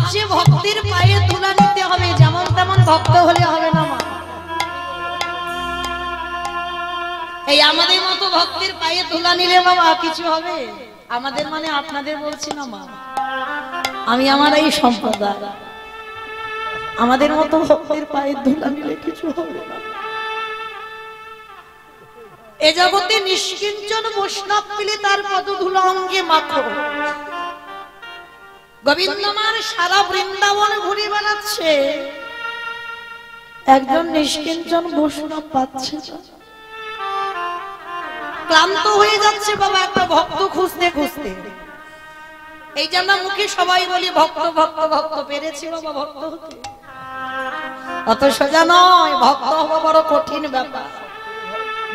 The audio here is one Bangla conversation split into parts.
ভাবছে ভক্তের পায়ে তুলা নিতে হবে, যেমন তেমন ভক্ত হলে হবে না মা। এই আমাদের মতো ভক্তের পায়ে তুলা নিলে বাবা কিছু হবে? আমাদের মানে আপনাদের বলছি না মা, আমি আমার এই সম্প্রদায়, আমাদের মতো ভক্তের পায়ে তুলা নিলে কিছু হবে না। এ জগতে নিষ্কিঞ্চন বৈষ্ণব পেলে তার পদধূলা অঙ্গে মাখো। গোবিন্দমার সারা বৃন্দাবন ঘুরে বেড়াচ্ছে, একজন নিষ্কিঞ্চন বৈষ্ণব পাচ্ছে না, ক্লান্ত হয়ে যাচ্ছে বাবা একটা ভক্ত খুঁজতে খুঁজতে। এই জন্য মুখে সবাই বলি ভক্ত ভক্ত ভক্ত, পেরেছি বাবা ভক্ত হতে? অত সোজা নয়, ভক্ত হওয়া বড় কঠিন ব্যাপার।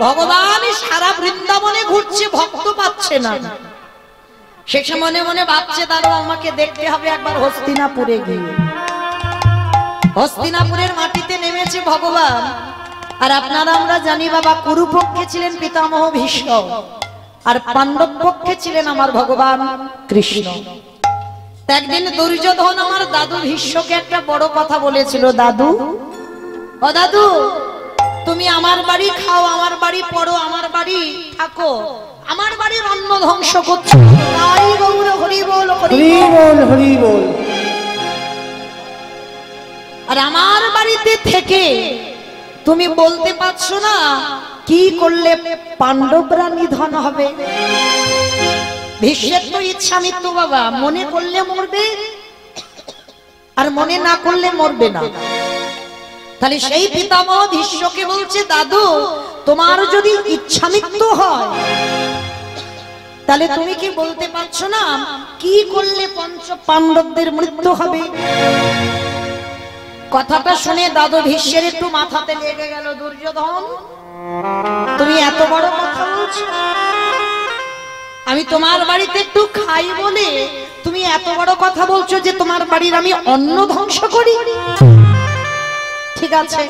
ভগবান সারা বৃন্দাবনে ঘুরছে, ভক্ত পাচ্ছে না। শেষে মনে মনে ভাবছে তারও আমাকে দেখতে হবে একবার হস্তিনাপুরে গিয়ে। হস্তিনাপুরের মাটিতে নেমেছে ভগবান। আর আপনারা আমরা জানি বাবা, কুরুপক্ষে ছিলেন পিতামহ ভীষ্ম, আর পাণ্ডব পক্ষে ছিলেন আমার ভগবান কৃষ্ণ। একদিন দুর্যোধন আমার দাদু ভীষ্মকে একটা বড় কথা বলেছিল, দাদু ও দাদু, তুমি আমার বাড়ি খাও, আমার বাড়ি পড়ো, আমার বাড়ি থাকো, আমার বাড়ির অন্ন ধ্বংস করছো। তাই গৌর হরি বল, হরি বল, হরি বল। আর আমার বাড়িতে থেকে তুমি বলতে পারছো না কি করলে পাণ্ডবরা নিধন হবে? ভীষ্মের তো ইচ্ছা মৃত্যু বাবা, মনে করলে মরবে আর মনে না করলে মরবে না। তাহলে সেই পিতামহ ভীষ্মকে বলছে, দাদু তোমার যদি ইচ্ছা মৃত্যু হয় তাহলে তুমি কি বলতে পারছো না কি করলে পঞ্চ পাণ্ডবদের মৃত্যু হবে? কথাটা শুনে দাদু ভীষ্মের একটু মাথাতে লেগে গেল, দুর্যোধন তুমি এত বড় কথা বলছো, আমি তোমার বাড়িতে একটু খাই বলে তুমি এত বড় কথা বলছো যে তোমার বাড়ির আমি অন্ন ধ্বংস করি? ঠিক আছে,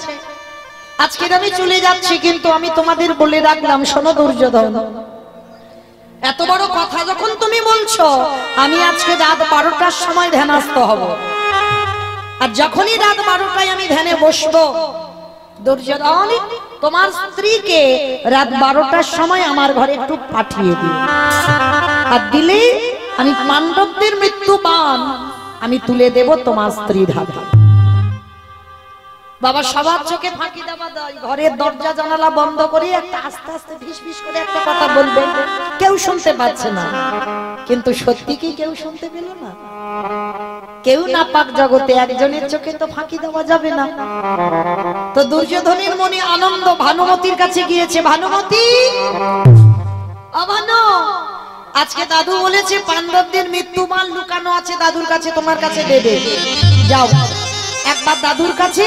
আজকে আমি চলে যাচ্ছি, কিন্তু আমি তোমাদের বলে রাখলাম, শোনো দুর্যোধন, এত বড় কথা যখন তুমি বলছো, আমি আজকে রাত 12টার সময় ধ্যানস্থ হব। আর যখনই রাত 12টায় আমি ধ্যানে বসবো, দুর্যোধন তোমার স্ত্রীকে রাত 12টার সময় আমার ঘরে একটু পাঠিয়ে দিও, আর দিলে আমি পাণ্ডবদের মৃত্যু বান আমি তুলে দেব তোমার স্ত্রীর হাতে। বাবা সবার চোখে ফাঁকি দেওয়া দেয়, ঘরের দরজা জানালা বন্ধ করে একটা আস্তে আস্তে ফিস ফিস করে একটা কথা বলবেন, কেউ শুনতে পাচ্ছে না। কিন্তু সত্যি কি কেউ শুনতে পেল না? কেউ না পাক জগতে, একজনের চোখে তো ফাঁকি দেওয়া যাবে না। তো দুর্যোধনের মনে আনন্দ, ভানুমতির কাছে গিয়েছে, ভানুমতি অভানু, আজকে দাদু বলেছে পাণ্ডবদের মৃত্যুমান লুকানো আছে দাদুর কাছে, তোমার কাছে দেবে, যাও একবার দাদুর কাছে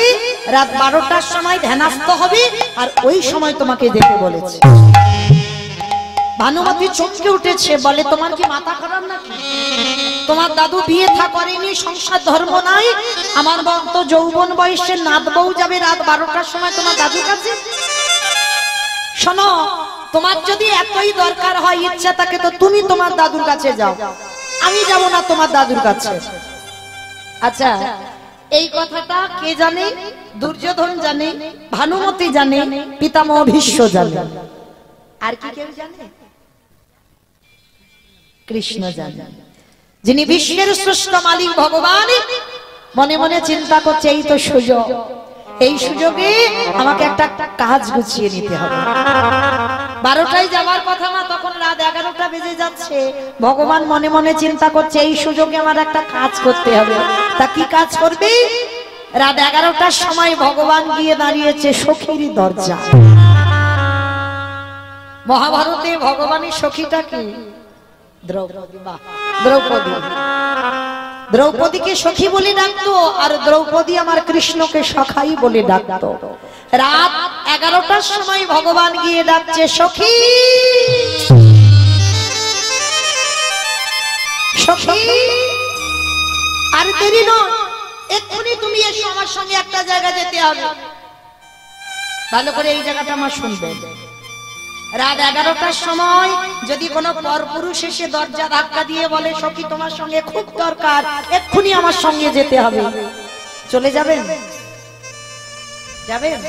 রাত 12টার সময় ধ্যানস্থ হবে, আর ওই সময় তোমাকে যেতে বলেছে। ভানুমতি চমকে উঠেছে, বলে তোমার কি মাথা খারাপ নাকি? তোমার দাদু বিয়ে থা করেনি, সংসার ধর্ম নাই, আমার তো যৌবন বয়সের নাত বউ যাবে রাত 12টার সময় তোমার দাদুর কাছে? শোনো, তোমার যদি এতই দরকার হয়, ইচ্ছা থাকে, তো তুমি তোমার দাদুর কাছে যাও, আমি যাব না তোমার দাদুর কাছে। আচ্ছা, এই কথাটা কে জানে? দুর্যোধন জানে, ভানুমতি জানে, পিতামহ ভীষ্ম জানে, আর কি কেউ জানে? কৃষ্ণ জানে, যিনি বিশ্বের শ্রেষ্ঠ মালিক ভগবান। মনে মনে চিন্তা করছে, এই তো সুযোগ, এই সুযোগে আমাকে একটা কাজ গুছিয়ে নিতে হবে। 12টায় যাওয়ার কথা না, তখন রাত 11টা বেজে যাচ্ছে। ভগবান মনে মনে চিন্তা করছে, এই সুযোগে আমার একটা কাজ করতে হবে। তা কি কাজ করবে? রাত 11টার সময় ভগবান গিয়ে দাঁড়িয়েছে সখীর দরজা। মহাভারতে ভগবানের সখীটা কি? দ্রৌপদী। দ্রৌপদী, দ্রৌপদীকে সখী বলে ডাকতো, আর দ্রৌপদী আমার কৃষ্ণকে সখাই বলে ডাকতো। রাত 11টার সময় ভগবান গিয়ে ডাকছে, সখী সখী, আর দেরি নয়, এক্ষুনি তুমি এসো, আমার সঙ্গে একটা জায়গা যেতে হবে। ভালো করে এই জায়গাটা আমার শুনবেন। রাত 11টার সময় যদি কোনো পরপুরুষ এসে দরজা ধাক্কা দিয়ে বলে সখী তোমার সঙ্গে খুব দরকার, এক্ষুনি আমার সঙ্গে যেতে হবে, চলে যাবেন? যাবেন?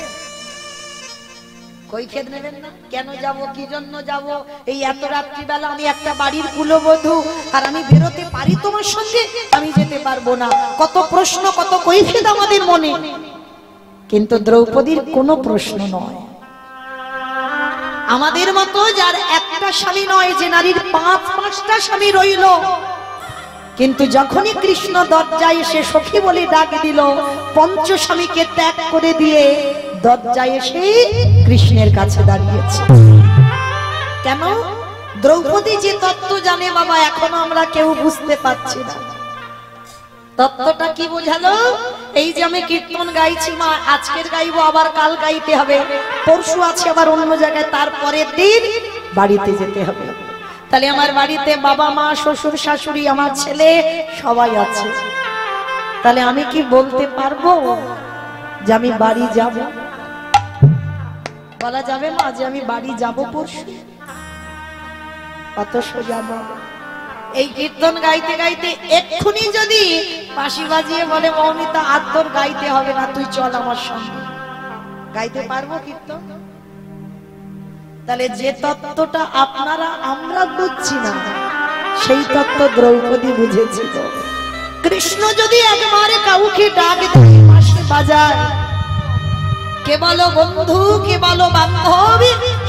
কৈফিয়ত নেবেন না? কেন যাব, কি জন্য যাব? এই এত রাত্রিবেলা আমি একটা বাড়ির কুলবধূ, আর আমি বেরোতে পারি তোমার সঙ্গে? আমি যেতে পারবো না। কত প্রশ্ন, কত কৈফিয়ত আমাদের মনে। কিন্তু দ্রৌপদীর কোনো প্রশ্ন নয়। আমাদের মতো যার একটা স্বামী নয়, যে নারীর 5-5টা স্বামী রইল, কিন্তু যখনই কৃষ্ণ দরজায় এসে সখী বলে ডাক দিল, পঞ্চ স্বামীকে ত্যাগ করে দিয়ে দরজায় এসে কৃষ্ণের কাছে দাঁড়িয়েছে। কেন? দ্রৌপদী যে তত্ত্ব জানে বাবা, এখনো আমরা কেউ বুঝতে পারছি না। তত্ত্বটা কি বোঝালো? এই যে আমি কীর্তন গাইছি মা, আজকের গাইবো, আবার কাল গাইতে হবে, পরশু আছে আবার অন্য জায়গায়, তারপরের দিন বাড়িতে যেতে হবে। তাহলে আমার বাড়িতে বাবা মা শ্বশুর শাশুড়ি আমার ছেলে সবাই আছে। তাহলে আমি কি বলতে পারবো যে আমি বাড়ি যাব? বলা যাবে না যে আমি বাড়ি যাব পরশু? কত সোজা না। এই কীর্তন গাইতে গাইতে এক্ষুনি যদি বাঁশি বাজিয়ে বলে মৌমিতা আর তোর গাইতে হবে না, তুই চল আমার সঙ্গে, গাইতে পারবো কীর্তন? তাহলে যে তত্ত্বটা আপনারা আমরা বুঝছি না, সেই তত্ত্ব দ্রৌপদী বুঝেছিল। কৃষ্ণ যদি একবারে কাউকে ডাক দিয়ে বাঁশি বাজায়, কে বলো বন্ধু, কে বলো বান্ধব,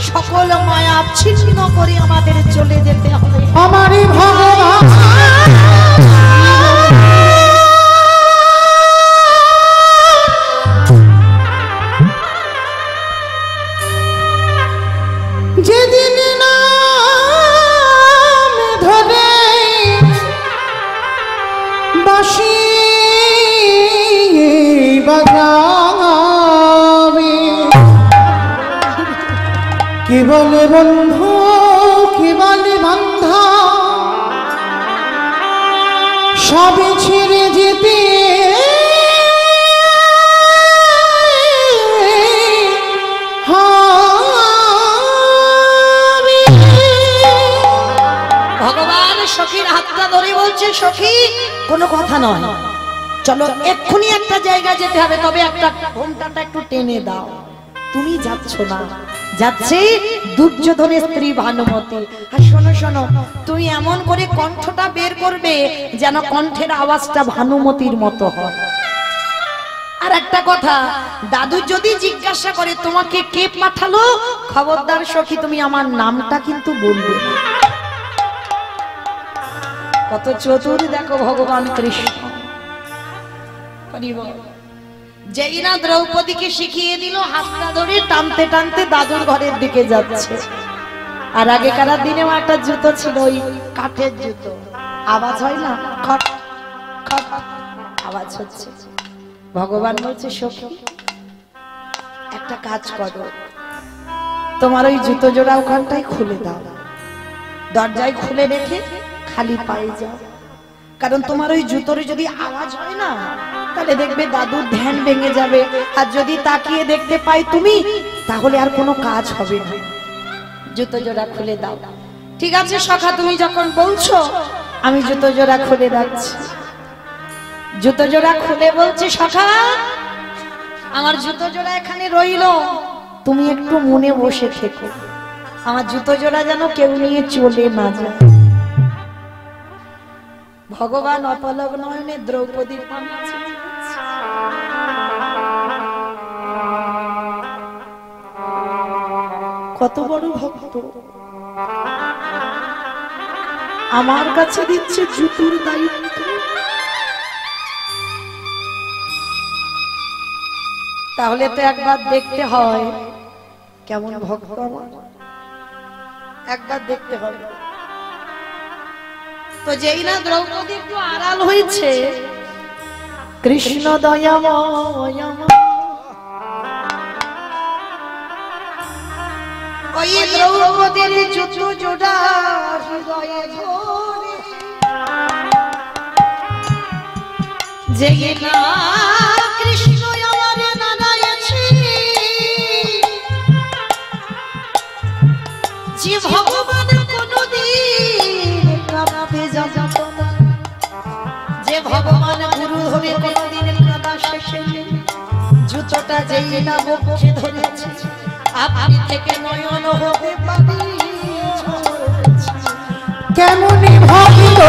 সকল মায়া ছিন্ন করে আমাদের চলে যেতে হবে। আমারই ভগবান যেদিন নাম ধরে বাঁশি বাজাবে, কি বলে বন্ধু, কি বলে বান্ধা, সবে ছেড়ে যেতে ভগবান সখীর হাতটা ধরে বলছে, সখী কোনো কথা নয়, চলো এক্ষুনি একটা জায়গা যেতে হবে, তবে একটা ঘোমটাটা একটু টেনে দাও। তুমি যাচ্ছ না, যাচ্ছে দুর্যোধনের স্ত্রী ভানুমতি। আর শোনো শোনো, তুমি এমন করে কণ্ঠটা বের করবে যেন কণ্ঠের আওয়াজটা ভানুমতির মতো হয়। আর একটা কথা, দাদু যদি জিজ্ঞাসা করে তোমাকে কে পাঠালো, খবরদার সখী তুমি আমার নামটা কিন্তু বলবে না। কত চতুর দেখো ভগবান কৃষ্ণ। যেই না দ্রৌপদীকে শিখিয়ে দিল, হাতটা ধরে টানতে টানতে দাদুর ঘরের দিকে যাচ্ছে। আর আগেকার দিনেও একটা জুতো ছিল, ওই কাঠের জুতো, আওয়াজ হয় না, খট খট আওয়াজ হচ্ছে। ভগবান বলছে সখী একটা কাজ করো, তোমার ওই জুতো জোড়া ওখানটায় খুলে দাও, দরজায় খুলে রেখে খালি পায়ে যাও। কারণ তোমার ওই জুতোর যদি আওয়াজ হয় না, তাহলে দেখবে দাদুর ধ্যান ভেঙে যাবে, আর যদি তাকিয়ে দেখতে পাই তুমি, তাহলে আর কোনো কাজ হবে না। জুতো জোড়া খুলে দাও। ঠিক আছে সখা, তুমি যখন বলছো আমি জুতো জোড়া খুলে রাখছি। জুতো জোড়া খুলে বলছে, সখা আমার জুতো জোড়া এখানে রইল, তুমি একটু মনে বসে থেকো, আমার জুতো জোড়া যেন কেউ নিয়ে চলে না যায়। ভগবান অপলক নয়নে দ্রৌপদীর কত বড় ভক্ত, আমার কাছে দিচ্ছে জুতোর দায়িত্ব। তাহলে তো একবার দেখতে হয় কেমন ভক্ত আমার, একবার দেখতে হবে। তো যেই না দ্রৌপদী একটু আড়াল হয়েছে, কৃষ্ণ দয়াময় ওই দ্রৌপদীর জুতো জোড়া হৃদয়ে ধরে, যেই না কৃষ্ণ আমার নানায়েছে, ভগবান গুরু ধরে কোনদিন কাদা শেখেনি, জুতোটা যেই না বক্ষে ধরেছে, আপনি থেকে নয়ন হতে পারি কেমন ভাবিল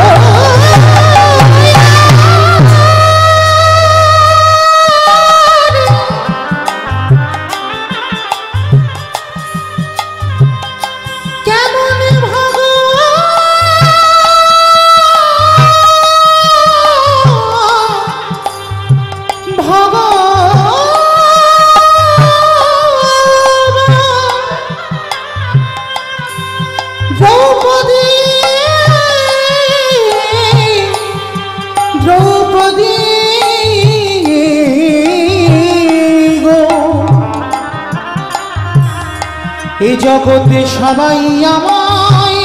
এই জগতে সবাই আমায়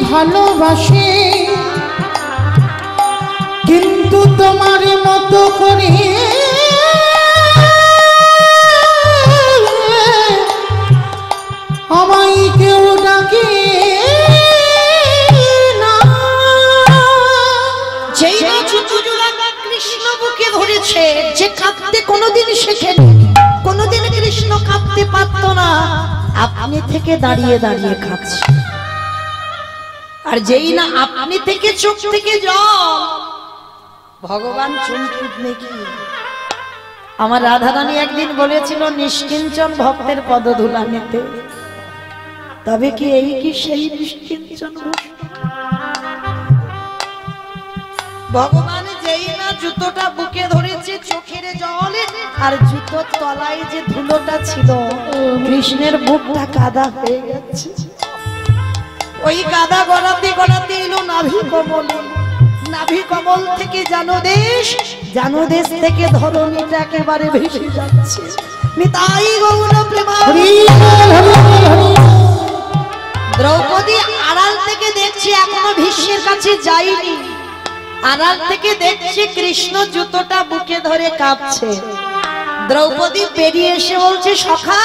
ভালোবাসে, কিন্তু তোমার মতো করে আমায় কেউ ডাকে না। যেই না জুতোজোড়া কৃষ্ণ বুকে ধরেছে, যে কাঁদতে কোনোদিন শেখেনি, কোনোদিন কৃষ্ণ কাঁদতে পারত না, আপনি থেকে দাঁড়িয়ে দাঁড়িয়ে খাচ্ছে। আর যেই না আপনি থেকে চোখ থেকে জল, ভগবান চুমটুট নাকি। আমার রাধারানী একদিন বলেছিল নিষ্কিঞ্চন ভক্তের পদধূলা নিতে, তবে কি এই কি সেই নিষ্কিঞ্চন? ভগবান যেই না জুতোটা বুকে ধরেছে, চোখের জল আর জুতোর তলায় যে ধুলোটা ছিল, কৃষ্ণের বুকটা কাদা হয়ে গেছে। ওই কাদা গড়াতে গড়াতে এলো নাভি কমল, নাভি কমল থেকে জানুদেশ, জানুদেশ থেকে ধরণীটা একেবারে ভেসে যাচ্ছে। নিতাই গৌর প্রেমানন্দে। দ্রৌপদী আড়াল থেকে দেখছে, এখনো ভীষ্মের কাছে যায়নি, আড়াল থেকে দেখছে কৃষ্ণ জুতোটা বুকে ধরে কাঁপছে। দ্রৌপদী বেরিয়ে এসে বলছে, সখা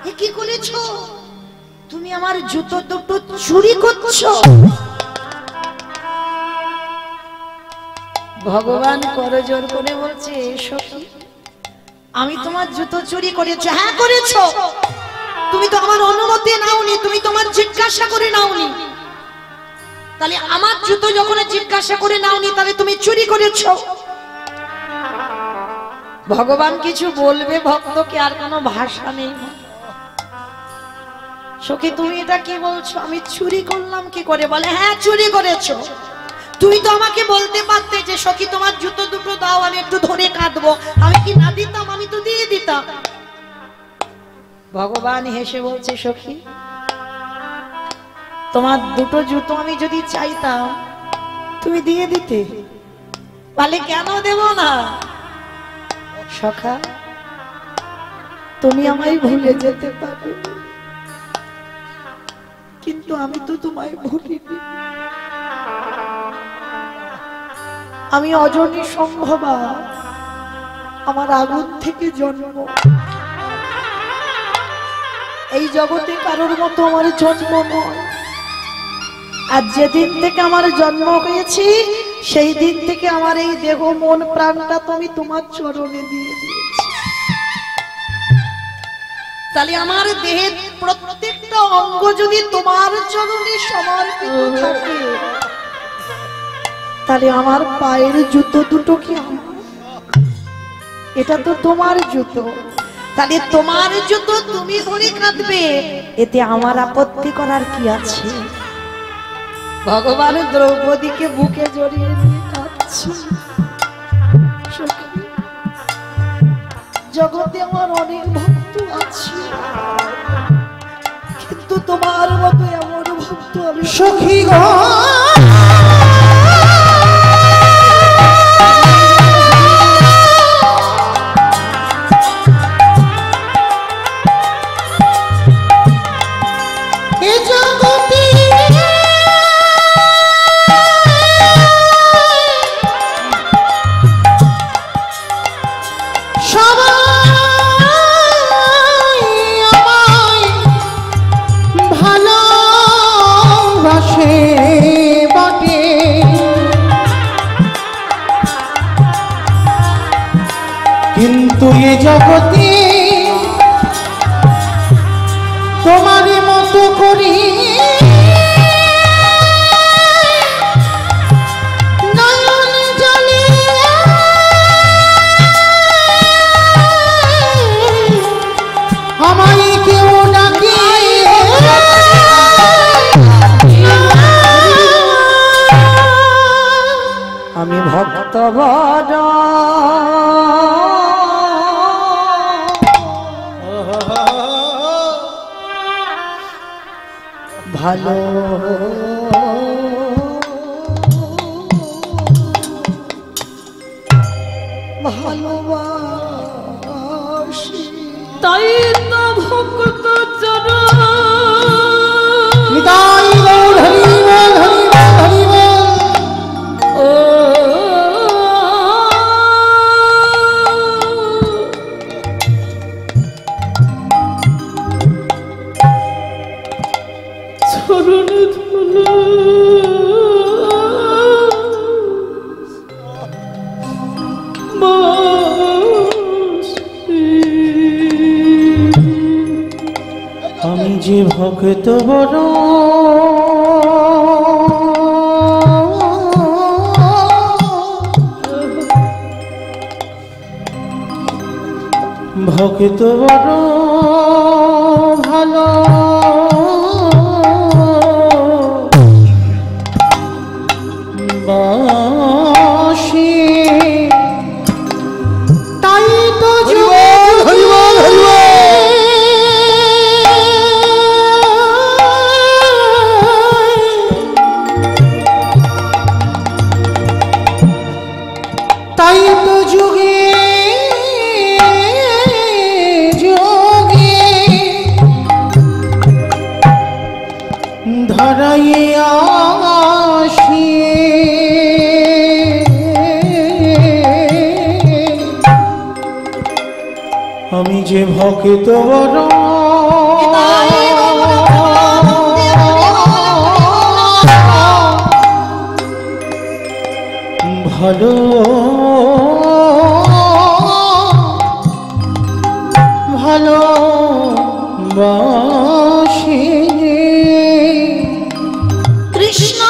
এ কি করেছো? তুমি আমার জুতো দুটো চুরি করছো। ভগবান করজোর করে বলছে, সখী আমি তোমার জুতো চুরি করেছো? হ্যাঁ করেছো। তুমি তো আমার অনুমতি নাওনি, তুমি তোমার জিজ্ঞাসা করে নাওনি, তাহলে আমার জুতো যখন জিজ্ঞাসা করে নাওনি, তাহলে তুমি চুরি করেছো। ভগবান কিছু বলবে ভক্তকে, আর কোনো ভাষা নেই। সখী তুমি এটা কি বলছো? আমি চুরি করলাম কি করে? বলে হ্যাঁ চুরি করেছো। তুমি তো আমাকে বলতে পারতে যে সখী তোমার জুতো দুটো দাও, আমি একটু ধরে কাঁদবো। আমি কি না দিতাম? আমি তো দিয়ে দিতাম। ভগবান হেসে বলছে, সখী তোমার দুটো জুতো আমি যদি চাইতাম তুমি দিয়ে দিতে, বলে কেন দেব না? সখা তুমি আমায় ভুলে যেতে পারো, কিন্তু আমি তো তোমায় ভুলিনি। আমি অজনী সম্ভবা, আমার আগুন থেকে জন্ম। এই জগতে কারোর মতো আমার জন্ম নয়। আর যেদিন থেকে আমার জন্ম হয়েছি, সেই দিন থেকে আমার এই দেহ মন প্রাণটা তুমি তোমার চরণে দিয়ে দিয়েছি। তাহলে আমার দেহের প্রত্যেকটা অঙ্গ যদি তোমার চরণে সমর্পিত থাকে, তাহলে আমার পায়ের জুতো দুটো কি? এটা তো তোমার জুতো, তাহলে তোমার জুতো তুমি ধরে কাঁদবে, এতে আমার আপত্তি করার কি আছে? ভগবান দ্রৌপদীকে বুকে জড়িয়ে নিয়ে কাঁদছে। জগতে আমার অনেক ভক্ত আছে, কিন্তু তোমার মতো এমন ভক্ত আমি সখী গো। তুই জগতে তোমার মতো করি নয়ন জলে আমায় কেউ ডাকে আমি ভক্ত বড় ভালো ভালোবাসি তাই তো ভক্ত চরণ নিতাই গৌর হরি বল হরি বল হরি বল ও চরণ ধুলো আমি যে ভক্ত বড় ভক্ত বড় ভালো বাসি তাই তো তাই তো যুগে যুগে ধরাইয়া আসি আমি যে ভক্ত বড় ভালো ভালো বাসি কৃষ্ণ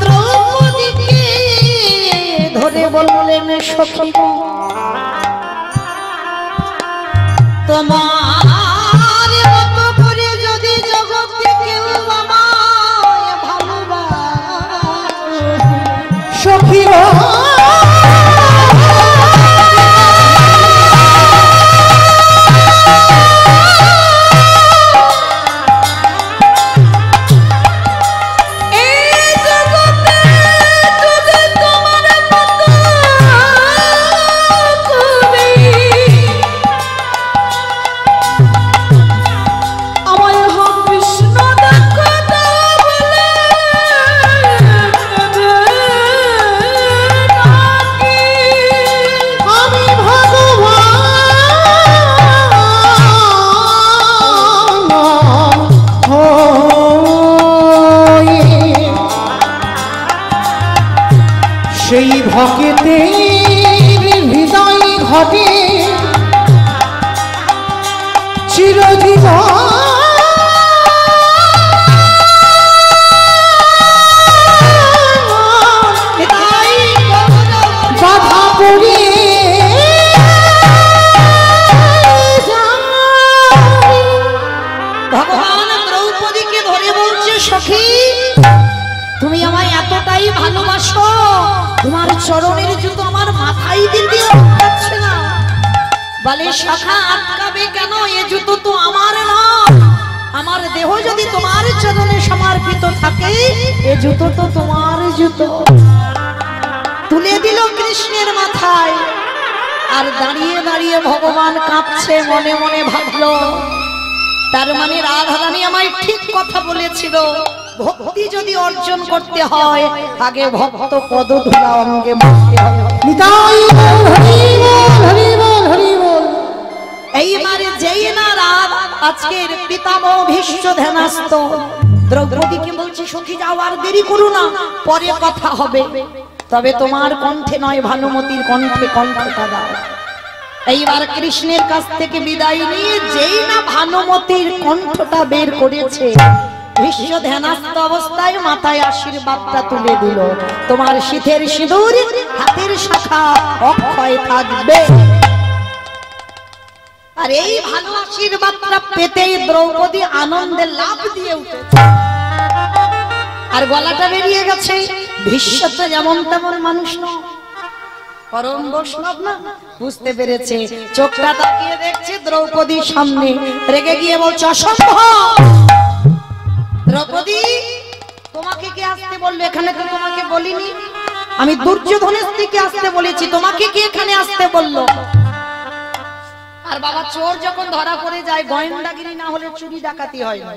দ্রৌপদীকে ধরে বললেন সখী তোমার মতো করে যদি জগতে কেউ আমায় ভালোবাসে সখী সেই ভক্তের হৃদয় ঘটে চিরজীবন বাধা পড়ে ভগবান দ্রৌপদীকে ধরে বলছে সখী তুমি আমায় এতটাই ভালোবাসো তোমার চরণের জুতো আমার মাথায় দিতেও পারছে না বলে শাখা আটকাবে কেন এ জুতো তো আমার না আমার দেহ যদি তোমার চরণে সমর্পিত থাকে এ জুতো তো তোমার জুতো তুলে দিল কৃষ্ণের মাথায় আর দাঁড়িয়ে দাঁড়িয়ে ভগবান কাঁপছে মনে মনে ভাবলো তার মানে রাধারানী আমায় ঠিক কথা বলেছিল ভক্তি যদি অর্জন করতে হয় আগে ভক্ত পদধূলা অঙ্গে মাখতে হবে নিতাই হরি বল হরি বল হরি বল এইবারে যেই না রাত আজকের পিতামহ ভীষ্ম ধ্যানস্থ দ্রৌপদীকে বলছে সখী যাও, আর দেরি করো না, পরে কথা হবে, তবে তোমার কণ্ঠে নয় ভানুমতির কণ্ঠে কণ্ঠটা দাও। এইবার কৃষ্ণের কাছ থেকে বিদায় নিয়ে যেই না ভানুমতির কণ্ঠটা বের করেছে, ভীষ্ম ধ্যানস্থ অবস্থায় মাথায় আশীর্বাদটা তুলে দিল, তোমার শীতের সিঁদুর হাতের শাখা অক্ষয় থাকবে। আর এই ভালো আশীর্বাদটা পেতেই দ্রৌপদী আনন্দে লাফ দিয়ে উঠেছে, আর গলাটা বেরিয়ে গেছে। ভীষ্ম তো যেমন তেমন মানুষ নয়, পরম বৈষ্ণব না, বুঝতে পেরেছে। চোখটা তাকিয়ে দেখছে দ্রৌপদীর সামনে, রেগে গিয়ে বলছে অসম্ভব, দ্রৌপদী তোমাকে কে আসতে বললো? এখানে তো তোমাকে বলিনি, আমি দুর্যোধনের স্ত্রীকে আসতে বলেছি, তোমাকে কে এখানে আসতে বললো? আর বাবা, চোর যখন ধরা পড়ে যায় গোয়েন্দাগিরি না হলে চুরি ডাকাতি হয় না।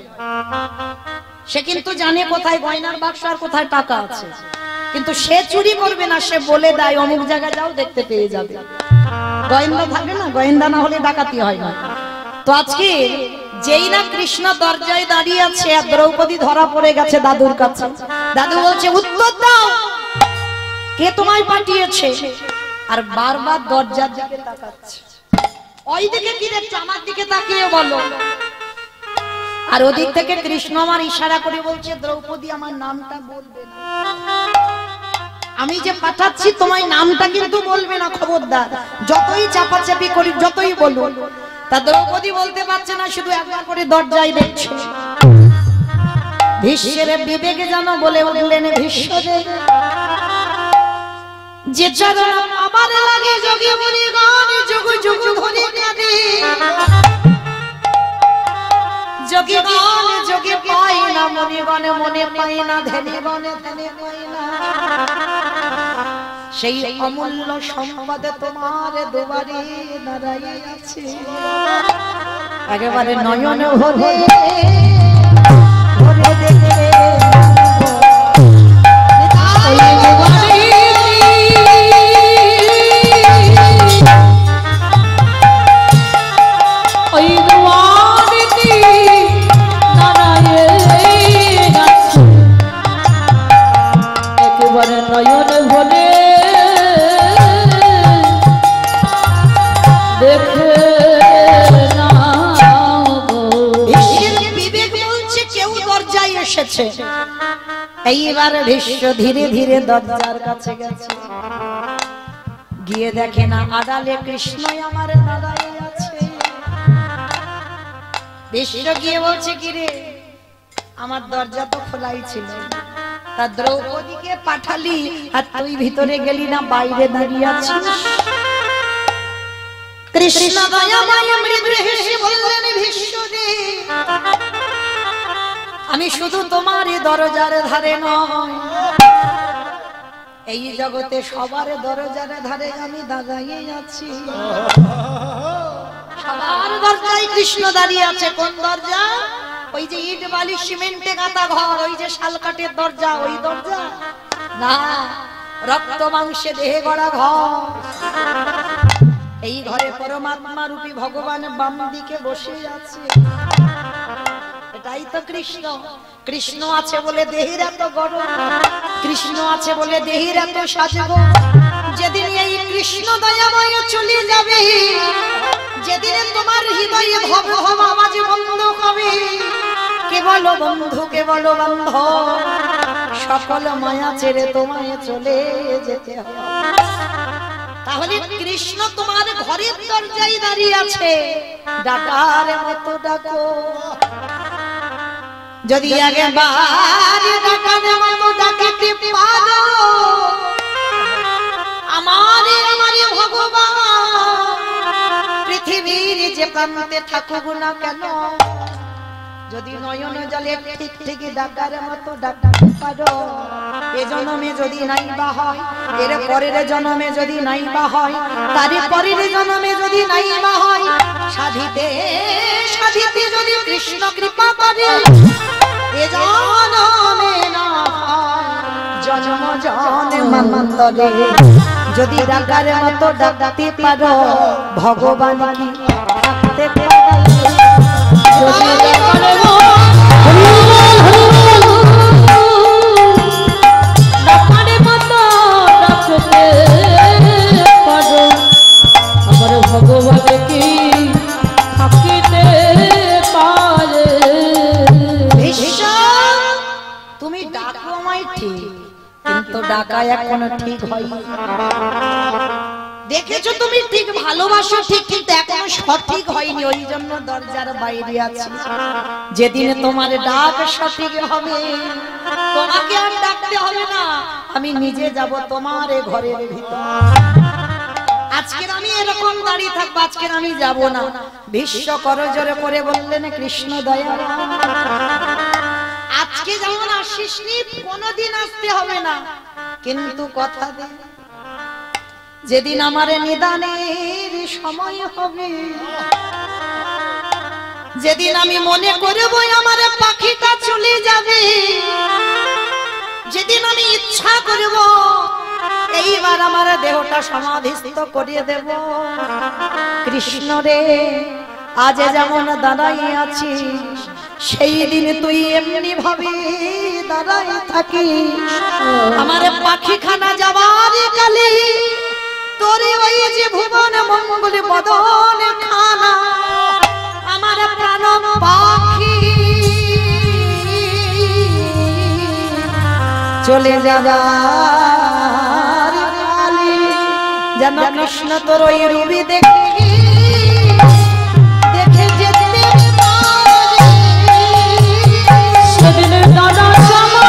সে কিন্তু জানে কোথায় গয়নার বাক্স আর কোথায় টাকা আছে, কিন্তু সে চুরি করবে না, সে বলে দেয় অমুক জায়গায় যাও, দেখতে পেয়ে যাবে। গোয়েন্দা থাকে না, গোয়েন্দা না হলে ডাকাতি হয় না। তো আজকে যেই না কৃষ্ণ দরজায় দাঁড়িয়ে আছে আর দ্রৌপদী ধরা পড়ে গেছে দাদুর কাছে, দাদু বলছে উত্তর দাও, কে তোমায় পাঠিয়েছে? আর বারবার দরজার দিকে তাকাচ্ছে, ওই দিকে কি দেখছো, আমার দিকে তাকিয়ে বলো। আর ওদিক থেকে কৃষ্ণ আমার ইশারা করে বলছে দ্রৌপদী আমার নামটা বলবে না, আমি যে পাঠাচ্ছি তোমায় নামটা কিন্তু বলবে না, খবরদার, যতই চাপাচাপি করি, যতই বলুন। তা দ্রৌপদী বলতে পারছে না, শুধু একবার করে দরজায় দেখছে। ভীষ্মের বিবেকে জানো বলে উঠলেন, ভীষ্মদেব যে চরণ আমার লাগে যোগী মুনিগণ যুগ যুগ ধরে কাঁদে, যোগীগণ যোগে পায় না, মুনিগণে মনে পায় না, ধ্যানীগণে ধ্যানে পায় না। সেই অমূল্য সম্পদ তোমার দুয়ারে দাঁড়াইয়া আছে, একেবারে নয়ন ভরে ভরে দেখে নয়ন ভরে দেখে না। বিবেক বলছে কেউ দরজায় এসেছে। এইবার ভীষ্ম ধীরে ধীরে দরজার কাছে গেছে, গিয়ে দেখে না আড়ালে কৃষ্ণই আমার দাঁড়ায় আছে। ভীষ্ম গিয়ে বলছে কিরে, আমার দরজা তো খোলাই ছিল, তা দ্রৌপদীকে পাঠালি আর তুই ভিতরে গেলি না, বাইরে দাঁড়িয়ে আছিস। কৃষ্ণ দয়াময় মৃদু হেসে বললেন, ভীষ্মদে আমি শুধু তোমারই দরজার ধারে নয়, এই জগতে সবার দরজার ধারে আমি দাঁড়িয়ে আছি। সবার দরজায় কৃষ্ণ দাঁড়িয়ে আছে। কোন দরজা? ওই যে ইট বালি সিমেন্টে গাঁথা ঘর, ওই যে শালকাঠের দরজা, ওই দরজা না, রক্ত মাংসে দেহে গড়া ঘর। এই ঘরে পরমাত্মা রূপী ভগবান বাম দিকে বসে আছে। এটাই তো কৃষ্ণ। কৃষ্ণ আছে বলে দেহের এত গরম, কৃষ্ণ আছে বলে দেহের এত সাজব। যেদিন এই কৃষ্ণ দয়াময় চলে যাবে, যেদিন তোমার হৃদয়ে ভব ভব আওয়াজ বন্ধ হবে, কেবল বন্ধু কেবল বান্ধব, সকল মায়া ছেড়ে তোমায় চলে যেতে হবে। তাহলে কৃষ্ণ তোমার ঘরের দরজায় দাঁড়িয়ে আছে, ডাকার মতো ডাকো। যদি একবার ডাকার মতো ডাকিতে পারো, আমারে ভগবান পৃথিবীর যে প্রান্তে থাকুক না কেন, যদি নয়ন জলে ঠিক ঠিক ডাকার মতো ডাকতে পারো, এ জন্মে যদি নাই বা হয়, এর পরের জন্মে যদি নাই বা হয়, তার পরের জন্মে যদি নাই বা হয়, সাধিতে সাধিতে যদি কৃষ্ণ কৃপা করে, এ জন্মে না হয়, জন্ম জন্মান্তরে যদি ডাকার মতো ডাকতে পারো, ভগবান কি থাকতে পারে? যদি ডাকা এখনো ঠিক হয়। দেখেছো তুমি ঠিক ভালোবাসো ঠিক, কিন্তু এখনো সঠিক হয়নি, ওই জন্য দরজার বাইরে আছি। যেদিন তোমার ডাক সঠিক হবে, তোমাকে আর ডাকতে হবে না, আমি নিজে যাব তোমার ঘরের ভিতর। আজকের আমি এরকম দাঁড়িয়ে থাকবো, আজকের আমি যাব না। বিশ্ব করজোরে করে বললেন কৃষ্ণ দয়া, আজকে যেমন আসিস নি কোনদিন আসতে হবে না, কিন্তু কথা দে যেদিন আমার নিদানের সময় হবে, যেদিন আমি মনে করবো আমার পাখিটা চলে যাবে, যেদিন আমি ইচ্ছা করব এইবার আমার দেহটা সমাধিস্থ করিয়ে দেব, কৃষ্ণ রে আজ যেমন দাঁড়াই আছি সেই দিন তুই এমনি ভাবে দাঁড়াই থাকিস। আমার পাখিখানা যাবার কালে তোরে ওই যে ভুবন মঙ্গল বদন খানা, আমার প্রাণ পাখি চলে যাবার কালে যেন কৃষ্ণ তোর ওই রূপে দেখি, দেখে যেতে পারে সেদিনের দাদা সমা।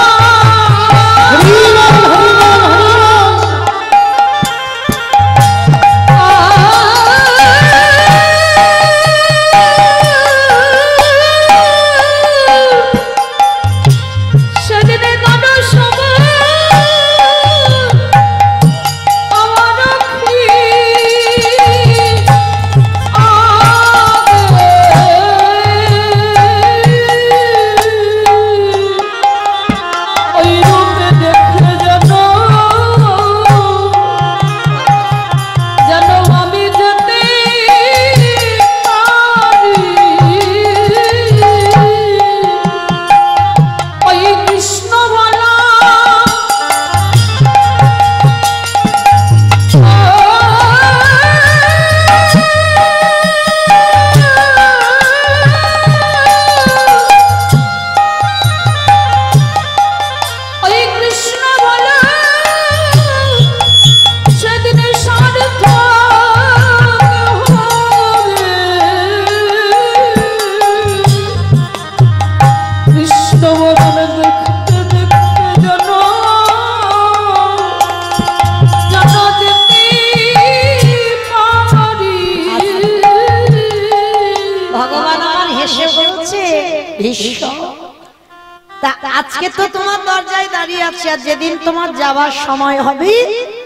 আজকে তো তোমার দরজায় দাঁড়িয়ে আছি, আর যেদিন তোমার যাবার সময় হবে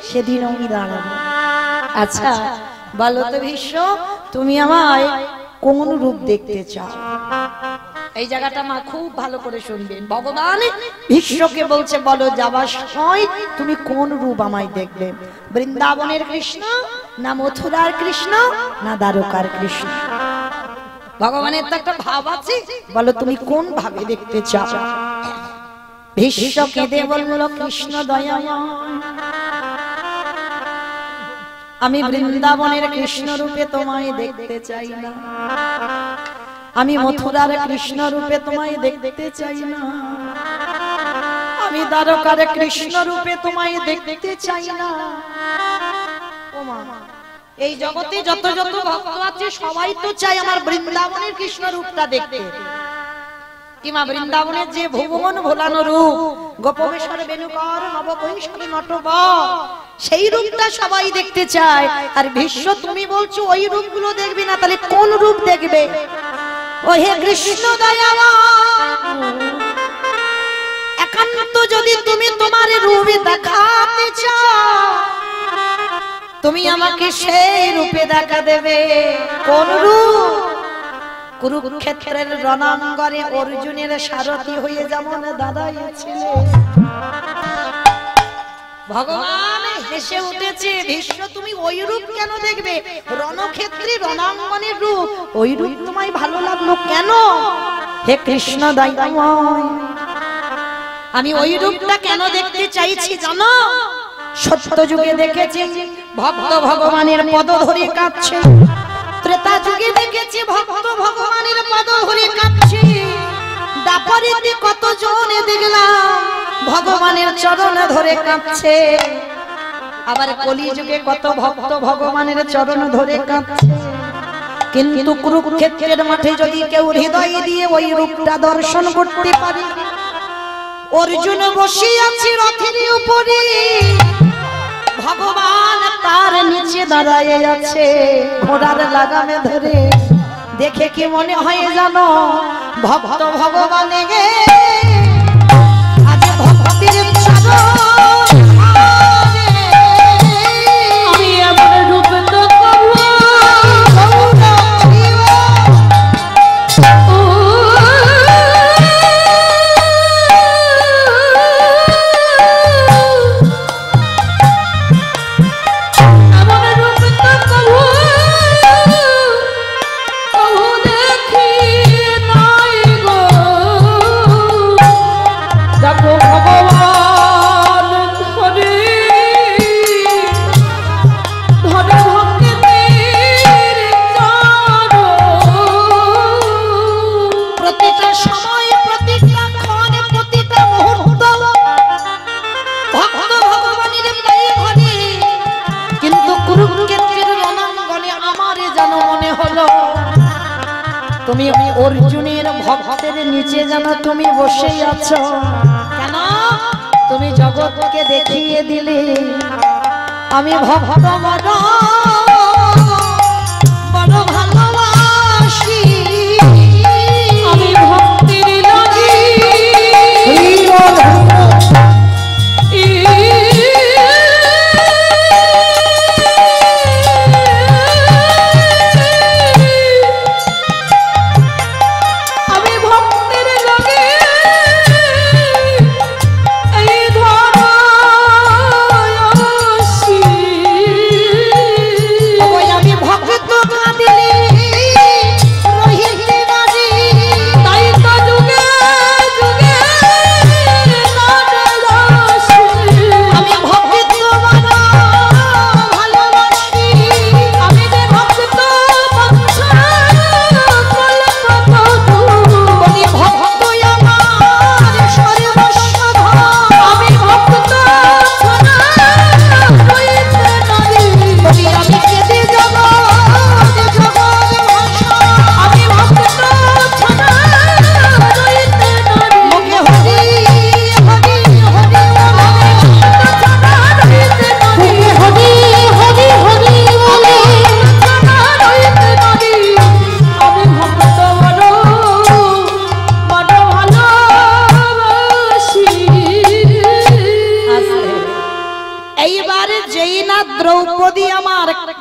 সেদিন আমি দাঁড়াবো। আচ্ছা বলো তো ভীষ্ম, তুমি আমায় কোন রূপ দেখতে চাও? এই জায়গাটা মা খুব ভালো করে শুনবেন। ভগবান ভীষ্মকে বলছে বলো যাবার সময় তুমি কোন রূপ আমায় দেখবে? বৃন্দাবনের কৃষ্ণ, না মথুরার কৃষ্ণ, না দ্বারকার কৃষ্ণ? ভগবানের তো একটা ভাব আছে, বলো তুমি কোন ভাবে দেখতে চাও? ভীষ্ম কেঁদে বলল কৃষ্ণ দয়াময়, আমি বৃন্দাবনের কৃষ্ণ রূপে তোমায় দেখতে চাই না, আমি মথুরার কৃষ্ণ রূপে তোমায় দেখতে চাই না, আমি দ্বারকার কৃষ্ণ রূপে তোমায় দেখতে চাই না। ও মা, এই জগতে যত যত ভক্ত আছে সবাই তো চায় আমার বৃন্দাবনের কৃষ্ণ রূপটা দেখতে। কিমা বৃন্দাবনের যে ভুবন ভোলানো রূপ, গোপবেশ্বর বেণুকর নবকৈশোর নটবর, সেই রূপটা সবাই দেখতে চায়। আর ভীষ্ম তুমি বলছো ওই রূপগুলো দেখবি না, তাহলে কোন রূপ দেখবে? ও হে কৃষ্ণ দয়াময়, একান্ত যদি তুমি তোমার রূপে দেখাতে চাও, তুমি আমাকে সেই রূপে দেখা দেবে। কোন রূপ? কুরুক্ষেত্রের রণাঙ্গনে অর্জুনের সারথি হয়ে যেমন দাঁড়াইছিল। ভগবান হেসে উঠেছে, ভীষ্ম তুমি ওই রূপ কেন দেখবে? রণক্ষেত্রে রণাঙ্গনের রূপ, ওই রূপ তোমায় ভালো লাগলো কেন? হে কৃষ্ণ দয়াময়, আমি ওই রূপটা কেন দেখতে চাইছি জানো? সত্য যুগে দেখেছি ভক্ত ভগবানের পদ ধরে কাঁদছে, ত্রেতা যুগে দেখেছি ভক্ত ভগবানের পদ ধরে কাঁদছে, দাপরিতে কতজন দেখলাম ভগবানের চরণ ধরে কাঁদছে। আবার কলিযুগে কত ভক্ত ভগবানের চরণ ধরে কাঁদছে। কিন্তু কুরুক্ষেত্রের মাঠে যদি কেউ হৃদয় দিয়ে ওই রূপটা দর্শন করতে পারে, অর্জুন বসে আছে রথের উপরে, ভগবান তার নিচে দাঁড়ায় আছে ঘোড়ার লাগামে ধরে। দেখে কি মনে হয় জানো, ভক্ত ভগবানে গে আজ ভক্তির চরণ আমি এমন রূপ তো কবু তুমি অর্জুনের ভক্তের নিচে যেন তুমি বসে আছো। কেন? তুমি জগৎকে দেখিয়ে দিলে আমি ভক্ত বড় বড় ভালোবাসি। আমি ভক্তির লাগি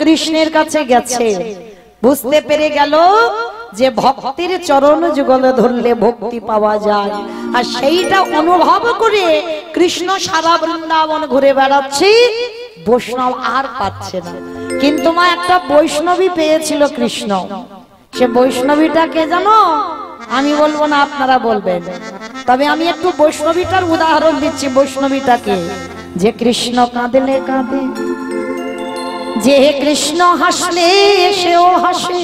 কৃষ্ণের কাছে গেছে, বুঝতে পেরে গেল যে ভক্তির চরণ যুগলে ধরলে ভক্তি পাওয়া যায়। আর সেইটা অনুভব করে কৃষ্ণ সারা বৃন্দাবন ঘুরে বেড়াচ্ছে, বৈষ্ণব আর পাচ্ছে না। কিন্তু মা একটা বৈষ্ণবী পেয়েছিল কৃষ্ণ। সে বৈষ্ণবীটা কে জানো? আমি বলবো না, আপনারা বলবেন। তবে আমি একটু বৈষ্ণবীটার উদাহরণ দিচ্ছি। বৈষ্ণবীটাকে যে কৃষ্ণ কাঁদলে কাঁদে, যে কৃষ্ণ হাসলে সেও হাসে,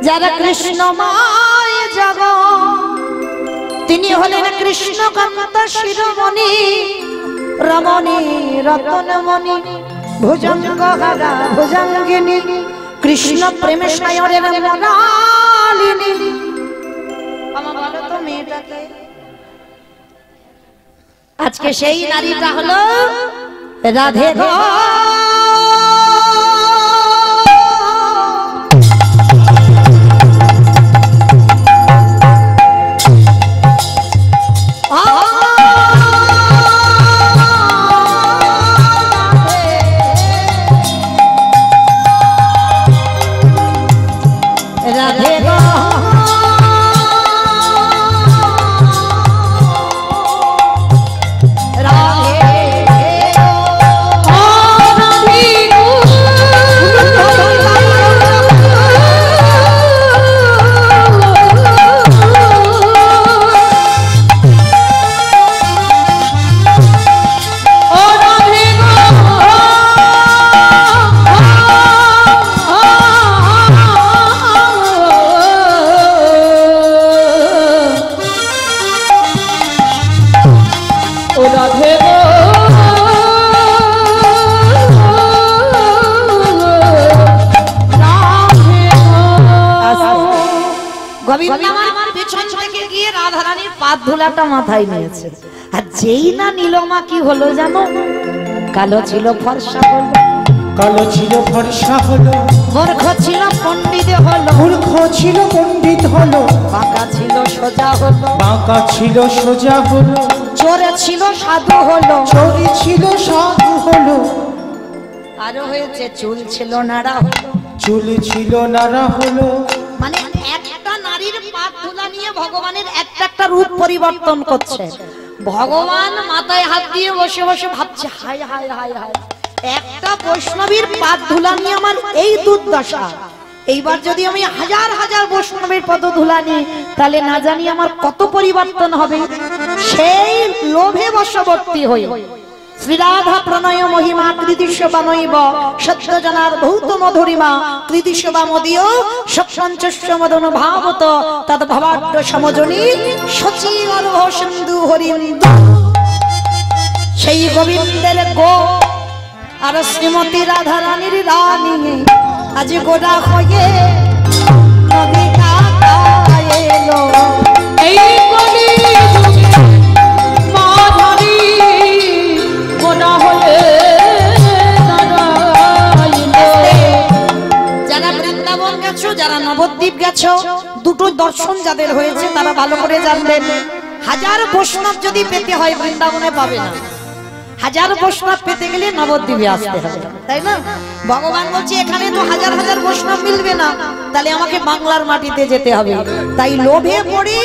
যারা কৃষ্ণময় জগৎ তিনি হলেন কৃষ্ণকান্ত শিরোমণি, রমণী রতনমণি, ভুজঙ্গ হারা ভুজঙ্গিনী, কৃষ্ণ প্রেমে সায়রের মনালিনী। আমার বলো তো মেয়েটাকে, আজকে সেই নারীটা হলো রাধে গো। রাধে গোবিন্দ আমার পেছন থেকে গিয়ে রাধারানীর পাদ ধুলাটা মাথায় নিয়েছে। আর যেই না নীলমা কি হলো জানো, কালো ছিল ফর্সা হলো, কালো ছিল ফর্সা হলো, মূর্খ ছিল পণ্ডিত হলো, মূর্খ ছিল পণ্ডিত হলো, বাঁকা ছিল সোজা হলো, বাঁকা ছিল সোজা হলো, চোরে ছিল সাধু হলো, চোরে ছিল সাধু হলো, আরো হয়েছে চুল ছিল নাড়া হলো, চুল ছিল নাড়া হলো। মানে একটা নারীর পাদ ধুলা নিয়ে ভগবানের একটা একটা রূপ পরিবর্তন করছে। ভগবান মাথায় হাত দিয়ে বসে বসে ভাবছে, হায় হায় হায় হায়, একটা বৈষ্ণবীর পাদ ধুলা নিয়ে আমার এই দুর্দশা। এইবার যদি আমি হাজার হাজার বৈষ্ণবের পদ ধুলা নিই, তাহলে না জানি আমার কত পরিবর্তন হবে। সেই লোভে বশবর্তী হই শ্রীরাধা প্রণয় মহিমা কৃতিশোভা নৈব সত্য জনার ভৌত মধুরিমা কৃতিশোভা মদীয় সপঞ্চস্য মদনুভাবত তদ ভবাড্ড সমজনী সচি অর্ভ সিন্ধু হরিন্দু। সেই গোবিন্দের গো আর শ্রীমতী রাধা রানীর রানী আজ গোড়া হয়ে নদী কাটায় এলো। এই কলি মাধবী গোনা হয়ে যারা বৃন্দাবন গেছো, যারা নবদ্বীপ গেছো, দুটো দর্শন যাদের হয়েছে তারা ভালো করে জানবেন, হাজার বৈষ্ণব যদি পেতে হয় বৃন্দাবনে পাবে না, হাজার বৈষ্ণব পেতে গেলে নবদ্বীপে আসতে হবে, তাই না? ভগবান বলছে এখানে তো হাজার হাজার বৈষ্ণব মিলবে না, তাহলে আমাকে বাংলার মাটিতে যেতে হবে। তাই লোভে পড়ে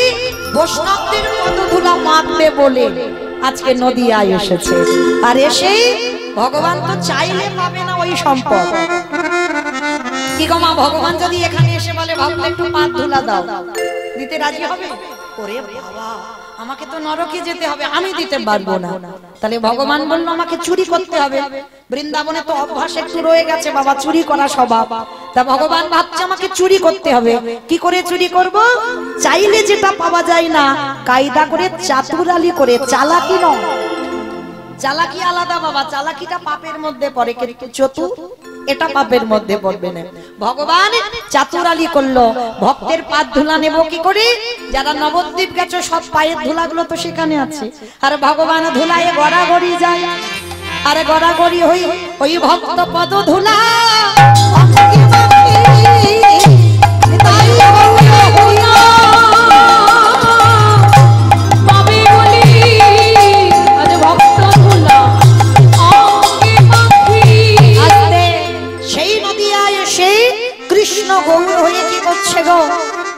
বৈষ্ণবদের পদধূলা মাখবে বলে আজকে নদিয়ায় এসেছে। আর এসে ভগবান তো চাইলে পাবে না ওই সম্পদ। কি গো মা, ভগবান যদি এখানে এসে বলে ভাবলে একটু পাদ ধুলা দাও, দিতে রাজি হবে? ওরে বাবা, আমাকে তো নরকে যেতে হবে, আমি দিতে পারবো না। তাহলে ভগবান বলল আমাকে চুরি করতে হবে। বৃন্দাবনে তো অভ্যাস একটু রয়ে গেছে বাবা, চুরি করা স্বভাব। তা ভগবান ভাবছে আমাকে চুরি করতে হবে। কি করে চুরি করব? চাইলে যেটা পাওয়া যায় না, কায়দা করে চাতুরালি করে, চালাকি নয়। চালাকি আলাদা বাবা, চালাকিটা পাপের মধ্যে পড়ে, কিন্তু চতুর এটা পাপের মধ্যে পড়বে না। ভগবান চাতুরালি করলো, ভক্তের পাদ ধুলা নেব কি করে? যারা নবদ্বীপ গেছো সব পায়ের ধুলাগুলো তো সেখানে আছে, আর ভগবান ধুলায় গড়াগড়ি যায়, আর গড়াগড়ি হই ওই ভক্ত পদ ধুলা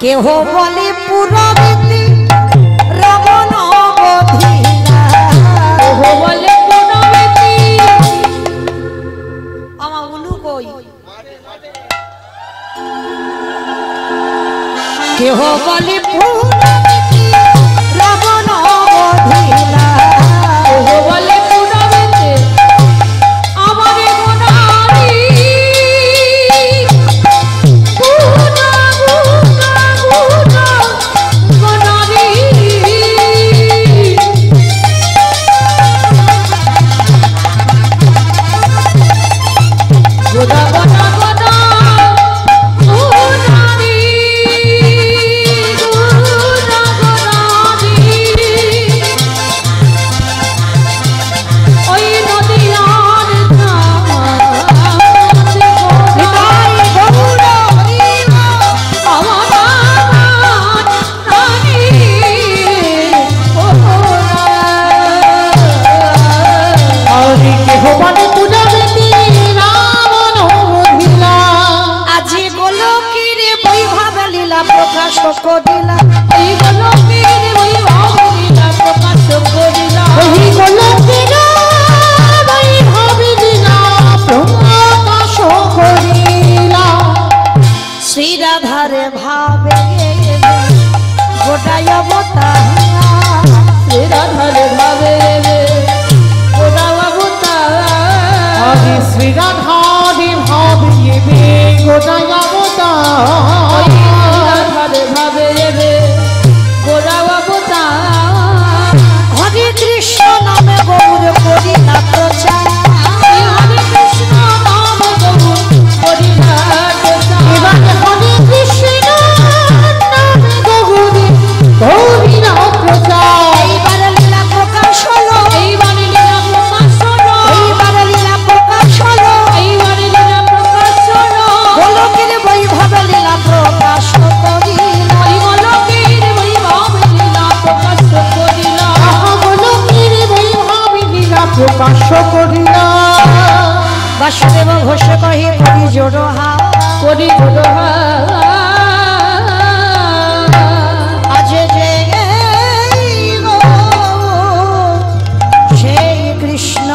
কেহ বলে পুরবতী রমণ বধিলা, কেহ বলে পুরবতী আমার উলু কই, কেহ বলে পুরবতী রমণ বধিলা, কেহ বলে পুরবতী আমার গোনারি শ্রীরাধারে ভাবে গোটায় অবতার, শ্রীরাধারে ভাবে গোটায় অবতার, আরে শ্রীরাধারে ভাবে গোটায় অবতার, শ্রীরাধারে ভাবে গোটায় অবতার। হরে করি জোড়হাত আজ জেগে গো সেই কৃষ্ণ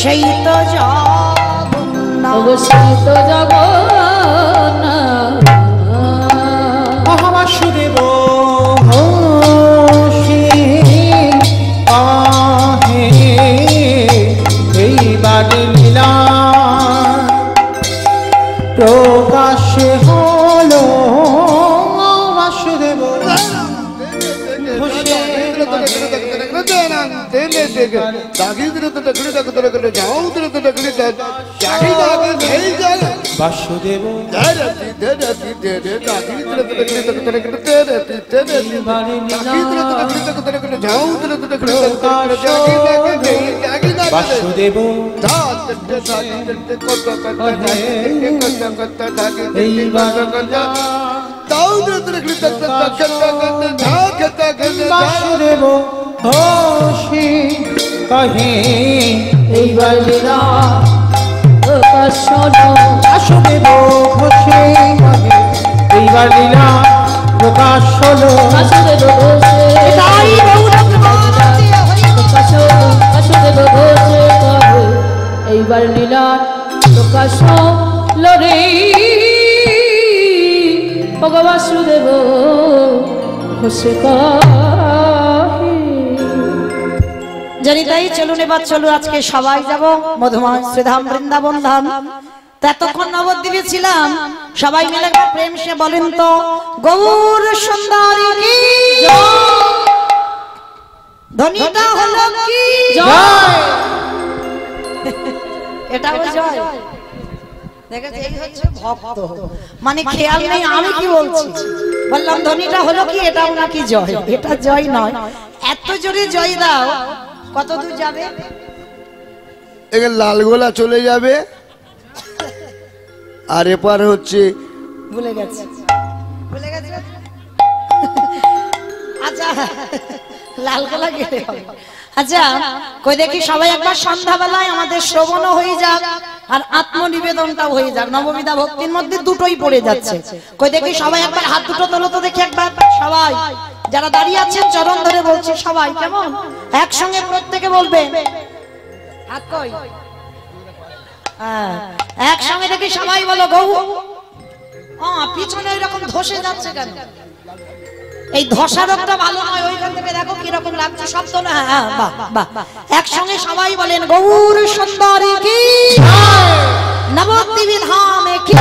সেই তো জগন্নাথ অবস্থিত জগন্নাথ মহাবাসুদেব ঘোষে আহে এইবারে লীলা প্রকাশে হলো বাসুদেব ঘোষে বাসুদেব বাসুদেব বাসুদেব ঘোষে কহে এইবার লীলা প্রকাশ হলো বাসুদেব ঘোষে কহে এইবার লীলা প্রকাশ হলো বাসুদেব ঘোষে তাই গৌরপ্রমাণাতে হরি প্রকাশ হলো বাসুদেব ঘোষে কহে এইবার লীলা প্রকাশ হলো রে ভগবাসুদেব ঘোষে কহে জানি তাই চলুন এবার চলো আজকে সবাই যাব মধুময় শ্রীধাম বৃন্দাবন ধাম। ততক্ষণ নবদ্বীপে ছিলাম, সবাই মিলে একবার প্রেম সে বলেন তো গৌর সুন্দরী কি ধ্বনিটা হলো কি জয় এটাও জয়। দেখেছে এই হচ্ছে ভক্ত, মানে খেয়াল নেই আমি কি বলছি, বললাম ধ্বনিটা হলো কি, এটাও নাকি জয়। এটা জয় নয়, এত জোরে জয় দাও কত দূর যাবে, এখানে লালগোলা চলে যাবে আর এপার হচ্ছে ভুলে গেছে ভুলে গেছে। আচ্ছা লালগোলা গেলে হবে। আচ্ছা কই দেখি সবাই একবার সন্ধ্যাবেলায় আমাদের শ্রবণও হয়ে যাক আর আত্মনিবেদনটাও হয়ে যাক। নববিধা ভক্তির মধ্যে দুটোই পড়ে যাচ্ছে। কই দেখি সবাই একবার হাত দুটো তোলো তো দেখি একবার। সবাই যারা দাঁড়িয়ে আছেন চরণ ধরে বলছি সবাই কেমন একসঙ্গে প্রত্যেকে বলবে হাত কই, হ্যাঁ একসঙ্গে দেখি সবাই বলো গৌ। পিছনে এরকম ধসে যাচ্ছে কেন? এই ধসা রোগটা ভালো নয়, ওইখান থেকে দেখো কিরকম লাগছে শব্দ না। হ্যাঁ বাহ বাহ, একসঙ্গে সবাই বলেন গৌর সুন্দরী কি, নবদ্বীপ ধামে কি,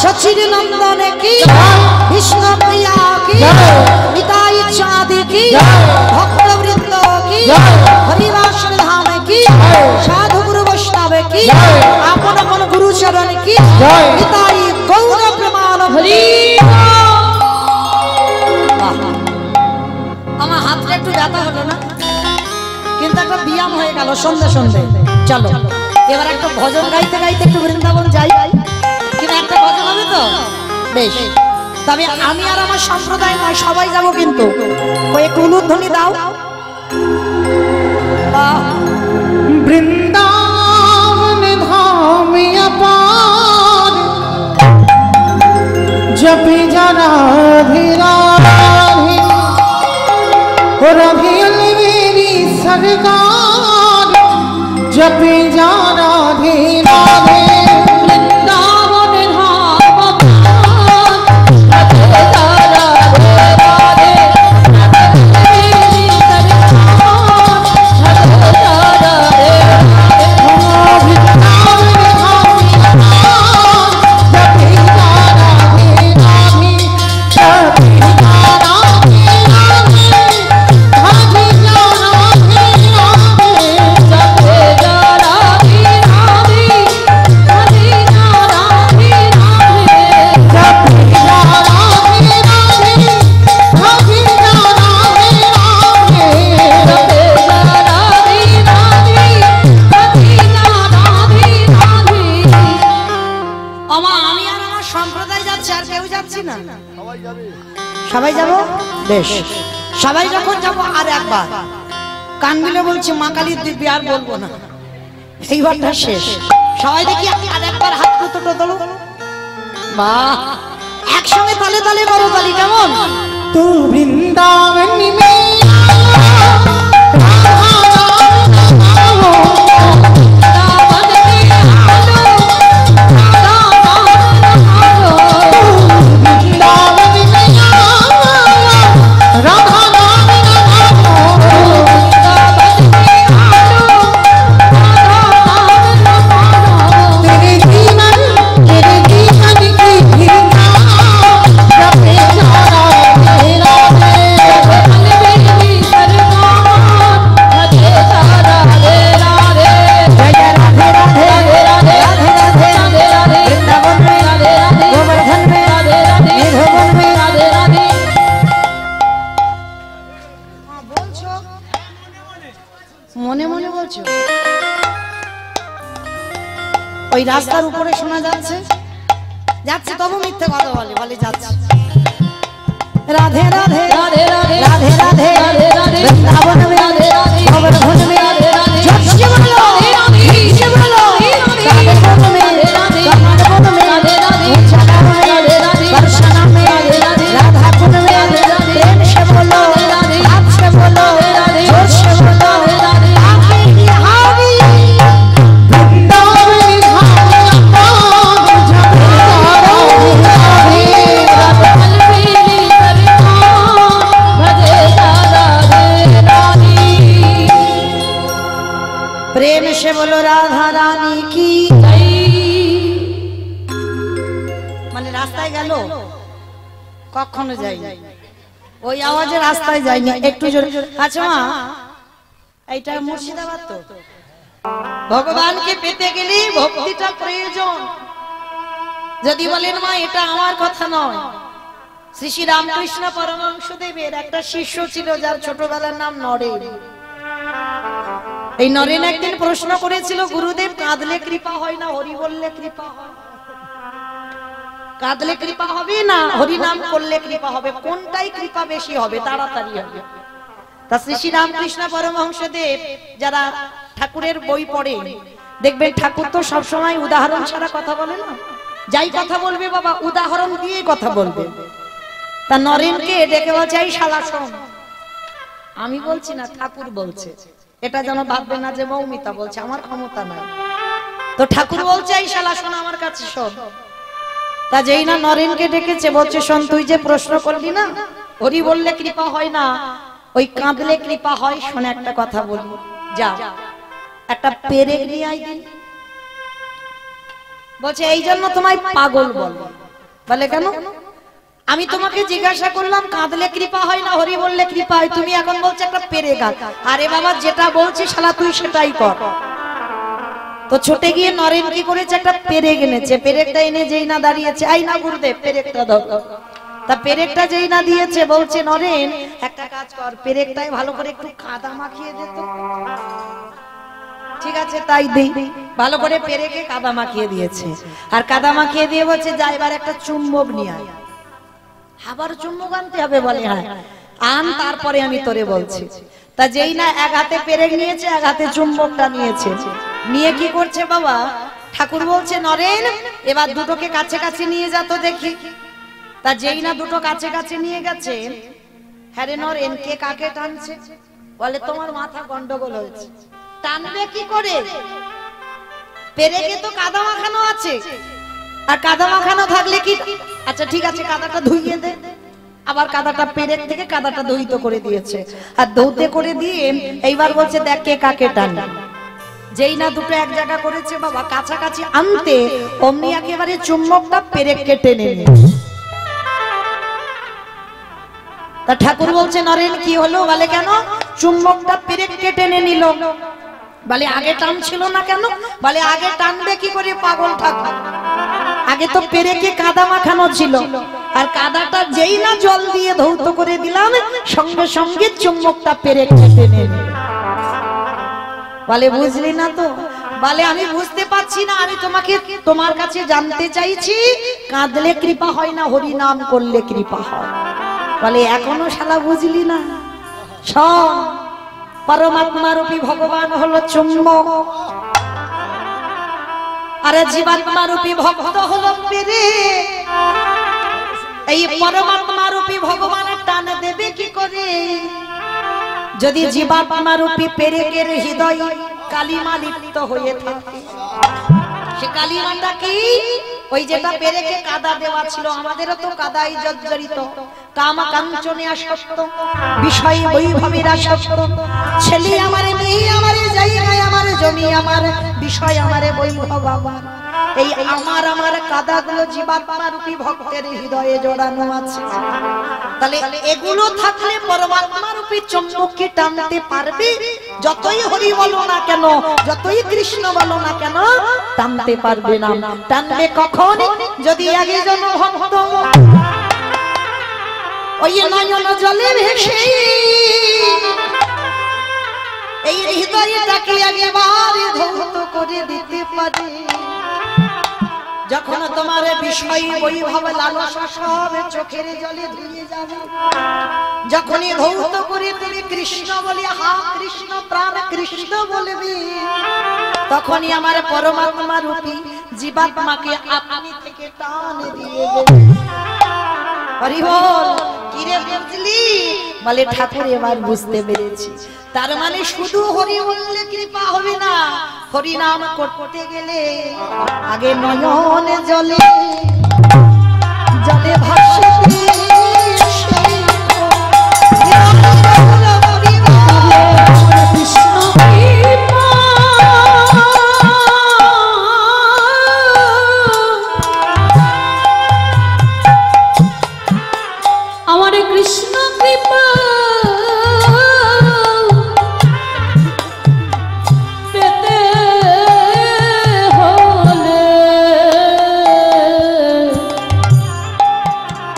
সচির নন্দনে কি, বিষ্ণু প্রিয়া কি, নিতাই চাঁদি কি, ভক্তবৃন্দ কি, হরিবাস ধামে কি, সাধু গুরু বৈষ্ণবে কি, আপন আপন গুরু চরণ কি, নিতাই গৌর প্রেমান হরি। আমার হাতটা একটু ব্যথা হলো না, কিন্তু একটা ব্যায়াম হয়ে গেল সন্ধ্যে সন্ধ্যে। চলো এবার একটা ভজন গাইতে গাইতে একটু বৃন্দাবন যাই, কিন্তু একটা ভজন হবে তো বেশ। তবে আমি আর আমার সম্প্রদায় নয়, সবাই যাবো, কিন্তু ওই একটু উলুধ্বনি দাও। বৃন্দাবন ধাম অপার জপে যারা রাধে রাধে মেরি সরকার জপে যারা রাধে রাধে বৃন্দাবন ধাম রাধে রাধে রাধে মেরি সরকার রাধে রাধে বৃন্দাবন ধাম জপে যারা রাধে রাধে জপে যারা আমি আর আমার সম্প্রদায় যাচ্ছে, আর কেউ যাচ্ছি না। সবাই যাব বেশ। সবাই যখন যাব আর একবার কান মিলে বলছি মা কালীর দিব্যি, আর বলবো না, এইবারটা শেষ। সবাই দেখি আর একবার হাত দুটো তোলো। বাহ, একসঙ্গে তালে তালে করো তালি, কেমন? तू वृंदावन में মনে মনে বলছো? ওই রাস্তার উপরে শোনা যাচ্ছে, যাচ্ছে তবু মিথ্যে কথা বলে, বলে যাচ্ছে রাধে রাধে রাধে রাধে রাধে রাধে রাধে রাধে বৃন্দাবন में রাধে রাধে गोवर्धन में राधे राधे जय बोलो जय बोलो राधे बोल में राधे कमल बोल में राधे राधे चला में राधे राधे वर्षना में राधे राधे राधा कुंड में राधे राधे प्रेम से बोलो राधे राधे आप से बोलो राधे राधे जोर से बोलो राधे राधे आगे की हावी प्रेम से बोलो राधा रानी की মানে রাস্তায় গেল কখনো যাইনি, ওই আওয়াজে রাস্তায় যাইনি, একটু জোরে। আচ্ছা মা, এইটা মুর্শিদাবাদ তো, ভগবানকে পেতে গেলে ভক্তিটা প্রয়োজন। যদি বলেন মা এটা আমার কথা নয়, শ্রী শ্রী রামকৃষ্ণ পরমহংসদেবের একটা শিষ্য ছিল যার ছোটবেলার নাম নরেন। এই নরেন একদিন প্রশ্ন করেছিল, গুরুদেব কাঁদলে কৃপা হয় না হরি বললে কৃপা হয়? কাঁদলে কৃপা হবে না হরি নাম করলে কৃপা হবে, কোনটাই কৃপা বেশি হবে, তাড়াতাড়ি হবে? তা শ্রী শ্রী রামকৃষ্ণ পরমহংসদেব যারা ঠাকুরের বই পড়ে দেখবেন, ঠাকুর তো সবসময় উদাহরণ ছাড়া কথা বলে না, যাই কথা বলবে বাবা উদাহরণ দিয়ে কথা বলবে। তা নরেনকে ডেকে বলছে, এই শালা শোন, আমি বলছি না ঠাকুর বলছে, এটা যেন ভাববে না যে মৌমিতা বলছে, আমার ক্ষমতা নাই। তো ঠাকুর বলছে, এই শালা শোন আমার কাছে শোন। তা যেই না নরেনকে ডেকেছে, বলছে শোন, তুই যে প্রশ্ন করলি না হরি বললে কৃপা হয় না, ওই কাঁদলে কৃপা হয়, শোন একটা কথা বলি, যা একটা পেরেক নিয়ে আই দিন। বলছে এই জন্য তোমায় পাগল বলে। বলে কেন? আমি তোমাকে জিজ্ঞাসা করলাম কাঁদলে কৃপা হয় না হরি বললে কৃপা হয়, তুমি এখন বলছো একটা পেরেক। আরে বাবা যেটা বলছি শালা তুই সেটাই কর। তো ছোটে গিয়ে নরেন কি করেছে, একটা পেরেক এনেছে, পেরেকটা এনে যেই না দাঁড়িয়েছে, আই না গুরুদেব পেরেকটা দাও। তা পেরেকটা যেই না দিয়েছে, বলছে নরেন একটা কাজ কর, পেরেকটাই ভালো করে একটু কাদা মাখিয়ে দে তো। ঠিক আছে তাই দেই, ভালো করে পেরেকে কাদা মাখিয়ে দিয়েছে, আর কাদা মাখিয়ে দিয়ে বলছে যা এবার একটা চুম্বক নিয়ে আয়। আবার চুম্বক আনতে হবে? বলে হ্যাঁ আন, তারপরে আমি তোরে বলছি। তা যেই না এক হাতে পেরেক নিয়েছে, এক হাতে চুম্বকটা নিয়েছে, নিয়ে কি করছে বাবা, ঠাকুর বলছে নরেন এবার দুটোকে কাছে কাছে নিয়ে যা তো দেখি। তা যেই না দুটো কাছে কাছে নিয়ে গেছে, হ্যাঁ রে নরেন কে কাকে টানছে? বলে তোমার মাথা গন্ডগোল হয়েছে। টানবে কি করে? পেরেকে তো কাদা মাখানো আছে, আর কাদা মাখানো থাকলে কি, আচ্ছা ঠিক আছে কাদাটা ধুইয়ে দে। আবার কাদাটা পেরেক থেকে কাদাটা দহিত করে দিয়েছে, আর দৌতে করে দিয়ে এইবার বলছে দেখ কে কাকে টানে। যেই না দুটো এক জায়গা করেছে বাবা, কাছাকাছি আনতে অমনি একেবারে চুম্বকটা পেরেককে টেনে নিয়ে। তা ঠাকুর বলছে নরেন কি হলো? বলে কেন? চুম্বকটা পেরেককে টেনে নিল। বলে আগে টানছিল না কেন? বলে আগে টানবে কি করে পাগল ঠাকুর, আগে তো পেরেকে কাদা মাখানো ছিল, আর কাদাটা যেই না জল দিয়ে ধৌত করে দিলাম, সঙ্গে সঙ্গে চুম্বকটা পেরেককে টেনে নিল। বলে বুঝলি না তো? বলে আমি বুঝতে পারছি না, আমি তোমাকে তোমার কাছে জানতে চাইছি কাঁদলে কৃপা হয় না হরি নাম করলে কৃপা হয়। বলে এখনো শালা বুঝলি না? সব পরমাত্মা রূপী ভগবান হলো চুম্বক, আর জীবাত্মা রূপী ভক্ত হলো পেরেক। এই পরমাত্মা রূপী ভগবানের টান দেবে কি করে যদি জীবাত্মা রূপী পেরেকের হৃদয় কালিমা লিপ্ত হয়ে থাকে? সে কালিমাটা কি? ওই যেটা পেরেকে কাদা দেওয়া ছিল, আমাদেরও তো কাদাই জর্জরিত, কাম কাঞ্চনে আসক্ত, বিষয় বৈভবের আসক্ত, ছেলে আমারে, মেয়ে আমারে, জায়গায় আমারে, জমি আমার, বিষয় আমারে, বৈভব আমার। এই আমার কাদাগুলো জীবাত্মা রূপী ভক্তের হৃদয়ে জড়ানো আছে। তাহলে এগুলো থাকলে পরমাত্মা রূপী চুম্বককে টানতে পারবে? যতই হরি বলো না কেন, যতই কৃষ্ণ বলো না কেন, টানতে পারবে না। টানবে কখন? যদি একজন ভক্ত ওই নয়ন জলে ভেসে এই হৃদয়টাকে একেবারে ধৌত করে দিতে পারে। যখন তোমার বিষয় বৈভব লালসা সব চোখের জলে ধুয়ে যাবে, যখনই ধৌত করে তুমি কৃষ্ণ বলে, হা কৃষ্ণ, প্রাণ কৃষ্ণ বলবে, তখনই আমার পরমাত্মা রূপী জীবাত্মাকে আপনি থেকে টান দিয়ে দেবে। হরি বল। কিরে বুঝলি? বলে ঠাকুর এবার বুঝতে পেরেছি। তার মানে শুধু হরি বললে কৃপা হবে না, হরি নাম করতে গেলে আগে নয়ন জলে জলে ভাসতে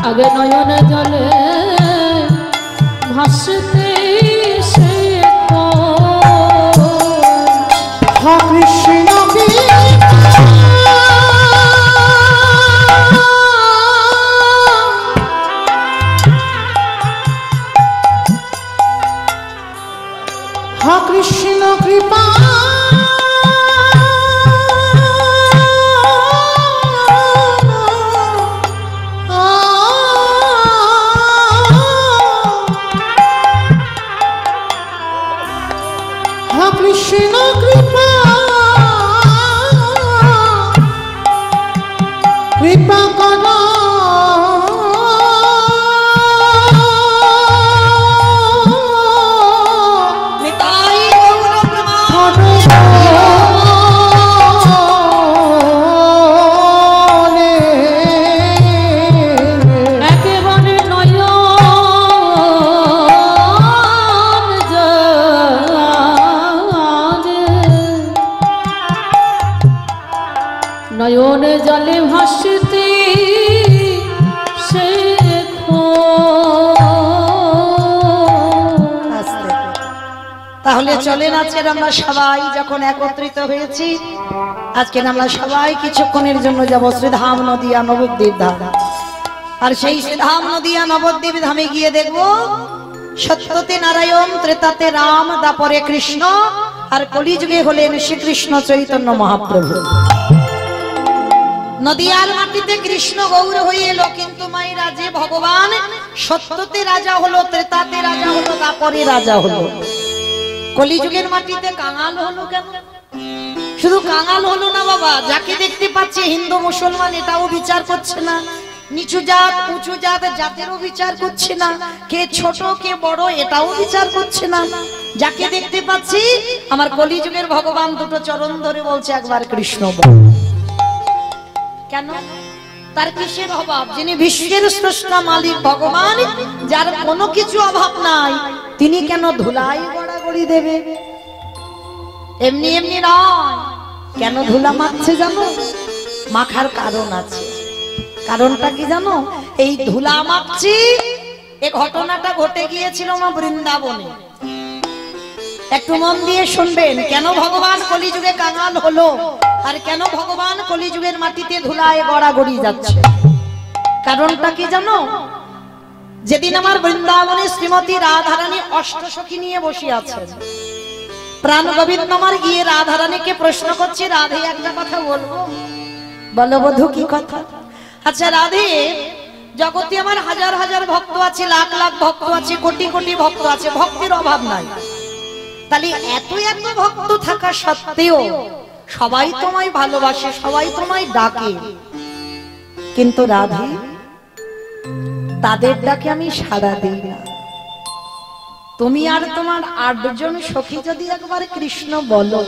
আগে নয়ন জলে ভাসতে শেখো, হা কৃষ্ণ হা কৃষ্ণ কৃপা কৃষ্ণ কৃপা কৃপা করো নিতাই গৌর প্রমাণ। একেবারে নয়ন নয়ন জলে ভাসতে শেখো। তাহলে চলেন আজকে আমরা সবাই যখন একত্রিত হয়েছি, আজকে আমরা সবাই কিছুক্ষণের জন্য যাব শ্রীধাম নদিয়া নবদ্বীপ ধাম। আর সেই শ্রীধাম নদিয়া নবদ্বীপ ধামে গিয়ে দেখব সত্যতে নারায়ণ, ত্রেতাতে রাম, দাপরে কৃষ্ণ, আর কলিযুগে হলেন শ্রীকৃষ্ণ চৈতন্য মহাপ্রভু। নদিয়ার মাটিতে কৃষ্ণ গৌর হয়ে এলো, কিন্তু মায়েরা যে ভগবান সত্যতে রাজা হলো, ত্রেতাতে রাজা হলো, দাপরে রাজা হলো, কলিযুগের মাটিতে কাঙাল হলো কেন? শুধু কাঙাল হলো না বাবা, যাকে দেখতে পাচ্ছে হিন্দু মুসলমান এটাও বিচার করছে না, নিচু জাত উঁচু জাত জাতেরও বিচার করছে না, কে ছোট কে বড় এটাও বিচার করছে না। যাকে দেখতে পাচ্ছি আমার কলিযুগের ভগবান দুটো চরণ ধরে বলছে একবার কৃষ্ণ বল। কেন? তার কিসের অভাব? যিনি বিশ্বের স্রষ্টা মালিক ভগবান, যার কোনো কিছু অভাব নাই, তিনি কেন ধুলাই গড়াগড়ি দেবে? এমনি এমনি নয়। কেন ধুলা মাখছে জানো? মাখার কারণ আছে। কারণটা কি জানো? এই ধুলা মাখছি, এই ঘটনাটা ঘটে গিয়েছিল আমার বৃন্দাবনে। একটু মন দিয়ে শুনবেন, কেন ভগবান কলিযুগে কাঙাল হলো আর কেন ভগবান কলিযুগের মাটিতে ধুলায় গড়াগড়ি যাচ্ছে। কারণটা কি জানো? যেদিন আমার বৃন্দাবনে শ্রীমতী রাধারানী অষ্টসখী নিয়ে বসে আছেন, প্রাণ গোবিন্দ আমার গিয়ে রাধারানীকে প্রশ্ন করছে, রাধে একটা কথা বলবো? বলো বধূ, কি কথা? আচ্ছা রাধে, জগতে আমার হাজার হাজার ভক্ত আছে, লাখ লাখ ভক্ত আছে, কোটি কোটি ভক্ত আছে, ভক্তির অভাব নাই। তাহলে এত এত ভক্ত থাকা সত্ত্বেও সবাই তোমায় ভালোবাসে, সবাই তোমায় ডাকে, কিন্তু রাধে তাদের ডাকে আমি সাড়া দিই না। তুমি আর তোমার 8 জন সখী যদি একবার কৃষ্ণ বলো,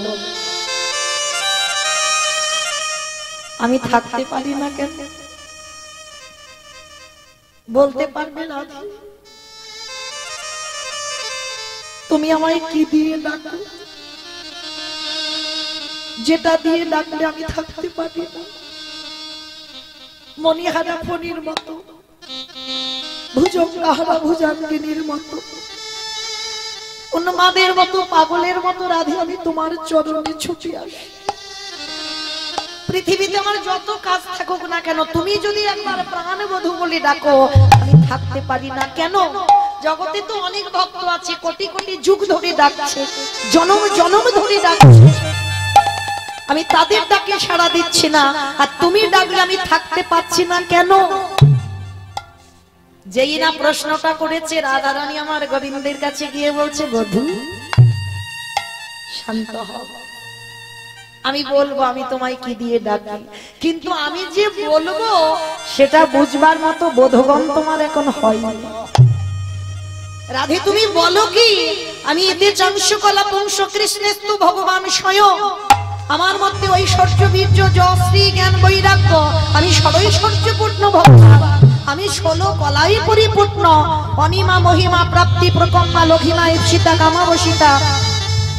আমি থাকতে পারি না কেন? বলতে পারবে না? তুমি আমায় কি দিয়ে ডাকো, যেটা দিয়ে ডাকলে আমি থাকতে পারি না? মণিহারা ফণির মতো, ভুজঙ্গহারা ভুজাঙ্গিনীর মতো, উন্মাদের মতো, পাগলের মতো রাধে আমি তোমার চরণে ছুটে আসি। পৃথিবীতে আমার যত কাজ থাকুক না কেন, তুমি যদি একবার প্রাণবধূ বলে ডাকো, আমি থাকতে পারি না কেন? জগতে তো অনেক ভক্ত আছে, কোটি কোটি যুগ ধরে ডাকছে, জনম জনম ধরে ডাকছে, আমি তাদের ডাকে সাড়া দিচ্ছি না, আর তুমি ডাকলে আমি থাকতে পারছি না কেন? যেই না প্রশ্নটা করেছে, রাধারানী আমার গোবিন্দের কাছে গিয়ে বলছে, বধূ শান্ত হও, আমি বলবো আমি তোমায় কি দিয়ে ডাকি, কিন্তু আমি যে বলবো সেটা বুঝবার মতো বোধগণ তোমার এখন হয়নি। রাধে তুমি বলো কি, আমি এতে চাংশকলা বংশ কৃষ্ণেস্তু ভগবান স্বয়ং, আমার মধ্যে ঐশ্বর্য বীর্য যশ্রী জ্ঞান বৈরাগ্য, আমি সদৈশ্বর্যপূর্ণ ভগবান, আমি 16 কলাই পরিপূর্ণ, অনিমা মহিমা প্রাপ্তি প্রকম্পা লঘিমা ইচ্ছিতা কামাবসিতা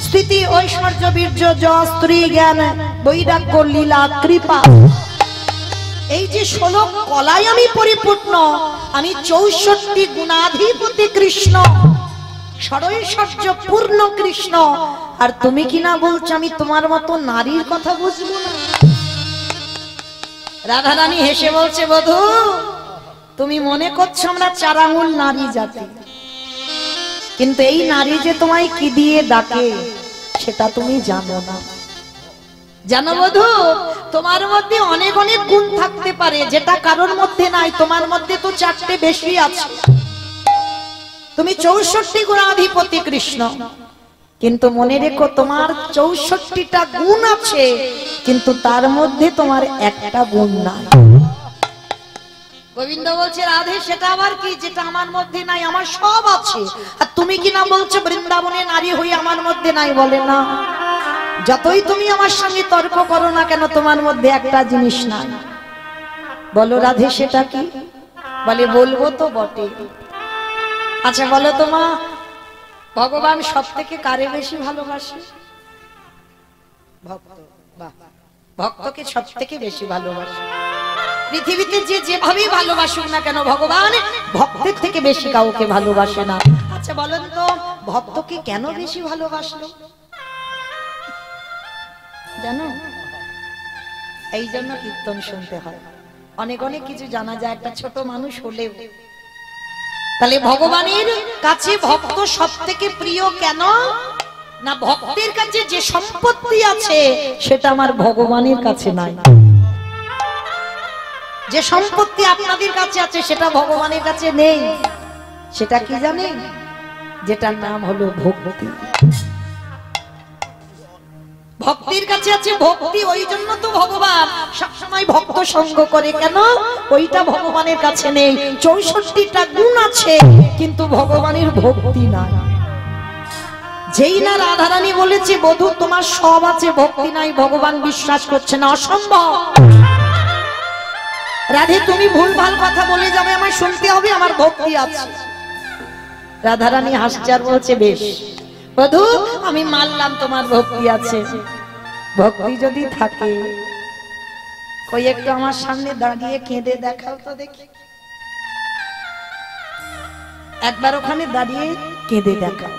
স্থিতি ঐশ্বর্য বীর্য যস্ত্রী জ্ঞান বৈরাগ্য লীলা কৃপা, এই যে 16 কলাই আমি পরিপূর্ণ, আমি 64 গুণাধিপতি কৃষ্ণ, ষড়ৈশ্বর্য পূর্ণ কৃষ্ণ, আর তুমি কিনা বলছো আমি তোমার মতো নারীর কথা বুঝবো না? রাধারানী হেসে বলছে, বধূ তুমি মনে করছো আমরা 4 আঙুল নারী জাতি, কিন্তু এই নারী যে তোমায় কি দিয়ে ডাকে সেটা তুমি জানো না। জানো বধূ, তোমার মধ্যে অনেক অনেক গুণ থাকতে পারে যেটা কারোর মধ্যে নাই, তোমার মধ্যে তো 4টে বেশি আছে। তুমি 64 গুণাধিপতি কৃষ্ণ, কিন্তু মনে রেখো তোমার 64টা গুণ আছে, কিন্তু তার মধ্যে তোমার একটা গুণ নাই। গোবিন্দ বলছে, রাধে সেটা আবার কি যেটা আমার মধ্যে নাই? আমার সব আছে, আর তুমি কি না বলছো বৃন্দাবনে নারী হয়ে আমার মধ্যে নাই? বলে না, যতই তুমি আমার সঙ্গে তর্ক করো না কেন, তোমার মধ্যে একটা জিনিস নাই। বলো রাধে সেটা কি? বলে বলবো তো বটে। আচ্ছা বলো তো মা, ভগবান সব থেকে কারে বেশি ভালোবাসে? ভক্ত। বাহ, ভক্তকে সব থেকে বেশি ভালোবাসে। পৃথিবীতে যে যেভাবেই ভালোবাসুক না কেন, ভগবান ভক্তের থেকে বেশি কাউকে ভালোবাসে না। আচ্ছা বলেন তো, ভক্তকে কেন বেশি ভালোবাসলো? জানো, এই জন্য কীর্তন শুনতে হয়, অনেক অনেক কিছু জানা যায় একটা ছোট মানুষ হলেও। তাহলে ভগবানের কাছে ভক্ত সব থেকে প্রিয় কেন না? ভক্তের কাছে যে সম্পত্তি আছে সেটা আমার ভগবানের কাছে নাই। যে সম্পত্তি আপনাদের কাছে আছে সেটা ভগবানের কাছে নেই। সেটা কি জানেন? যেটার নাম হলো ভক্তি। ভক্তির কাছে আছে ভক্তি, ওই জন্য তো ভগবান সবসময় ভক্ত সঙ্গ করে। কেন? ওইটা ভগবানের কাছে নেই। 64টা গুণ আছে কিন্তু ভগবানের ভক্তি নাই। যেই না রাধারানী বলেছে বধূ তোমার সব আছে ভক্তি নাই, ভগবান বিশ্বাস করছে না, অসম্ভব। রাধে তুমি ভুলভাল কথা বলে যাবে, আমায় শুনতে হবে, আমার ভক্তি আছে। রাধারানী হাসছে আর বলছে বেশ বধূ, আমি মানলাম তোমার ভক্তি আছে। ভক্তি যদি থাকে কই একটু আমার সামনে দাঁড়িয়ে কেঁদে দেখাও তো দেখি। একবার ওখানে দাঁড়িয়ে কেঁদে দেখাও।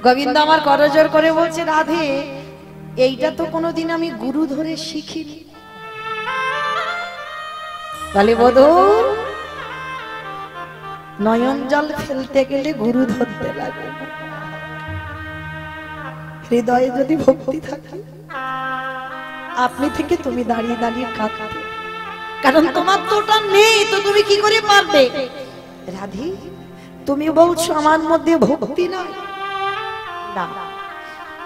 গোবিন্দ আমার করজোর করে বলছে রাধে এইটা তো কোনোদিন আমি গুরু ধরে শিখিনি। তাহলে বধূ নয়ন জল ফেলতে গেলে গুরু ধরতে লাগে। হৃদয়ে যদি ভক্তি থাকে আপনি থেকে তুমি দাঁড়িয়ে দাঁড়িয়ে কাঁদতে, কারণ তোমার তো ওটা নেই, তো তুমি কি করে পারবে? রাধে, তুমি বলছো আমার মধ্যে ভক্তি নাই। না,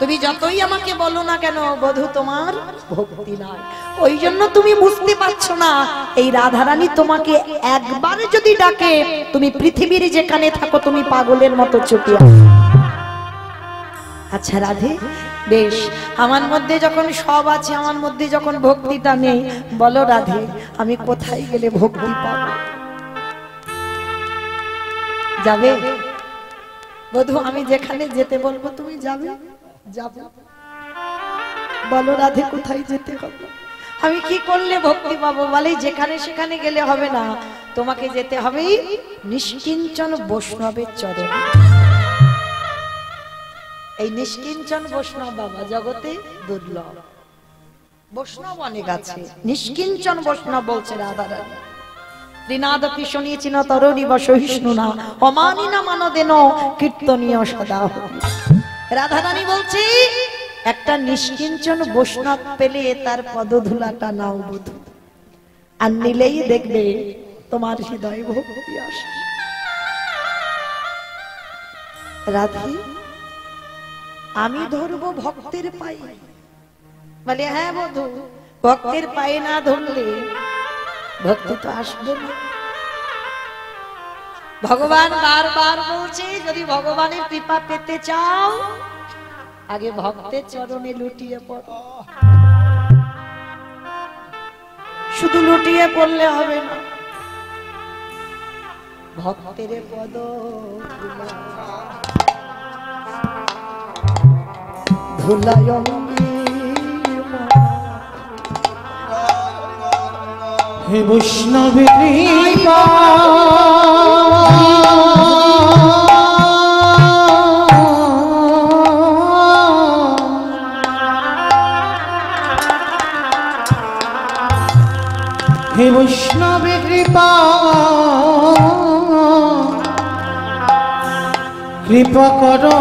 তুমি যতই আমাকে বলো না কেন বধূ তোমার ভক্তি নাই, ওই জন্য তুমি বুঝতে পারছো না। এই রাধারানী তোমাকে একবার যদি ডাকে, তুমি পৃথিবীর যেখানে থাকো তুমি পাগলের মতো ছুটে আসো। আচ্ছা রাধে, বেশ, আমার মধ্যে যখন সব আছে, আমার মধ্যে যখন ভক্তিটা নেই, বলো রাধে আমি কোথায় গেলে ভক্তি পাবো? যাবে বধূ? আমি যেখানে যেতে বলবো তুমি যাবে? যাবে। বলো রাধে কোথায় যেতে হবে? আমি কি করলে ভক্তি পাবো? বলে যেখানে সেখানে গেলে হবে না, তোমাকে যেতে হবে নিষ্কিঞ্চন বৈষ্ণবের চরণ। এই নিষ্কিঞ্চন বৈষ্ণব বাবা জগতে দুর্লভ। বৈষ্ণব অনেক আছে, নিষ্কিঞ্চন বৈষ্ণব বলছে রাধারানী। ত্রিনাদপি শুনিয়েছি না তরণী বসহিষ্ণু না অমানি না মানদেন কীর্তনীয় সদা। রাধারানী বলছে একটা নিষ্কিঞ্চন বৈষ্ণব পেলে তার পদধূলাটা নাও বধূ, আর নিলেই দেখবে তোমার হৃদয়ে ভক্তি আসে। রাধে, আমি ধরবো ভক্তের পায়ে। বলে হ্যাঁ বধূ, ভক্তের পায়ে না ধরলে ভক্তি তো আসবে না। ভগবান বারবার বলছে যদি ভগবানের কৃপা পেতে চাও আগে ভক্তের চরণে লুটিয়ে পড়ো। শুধু লুটিয়ে পড়লে হবে না, ভক্তের পদ ধুলায় হে বৈষ্ণবের কৃপা হে বৈষ্ণবের কৃপা কৃপা করো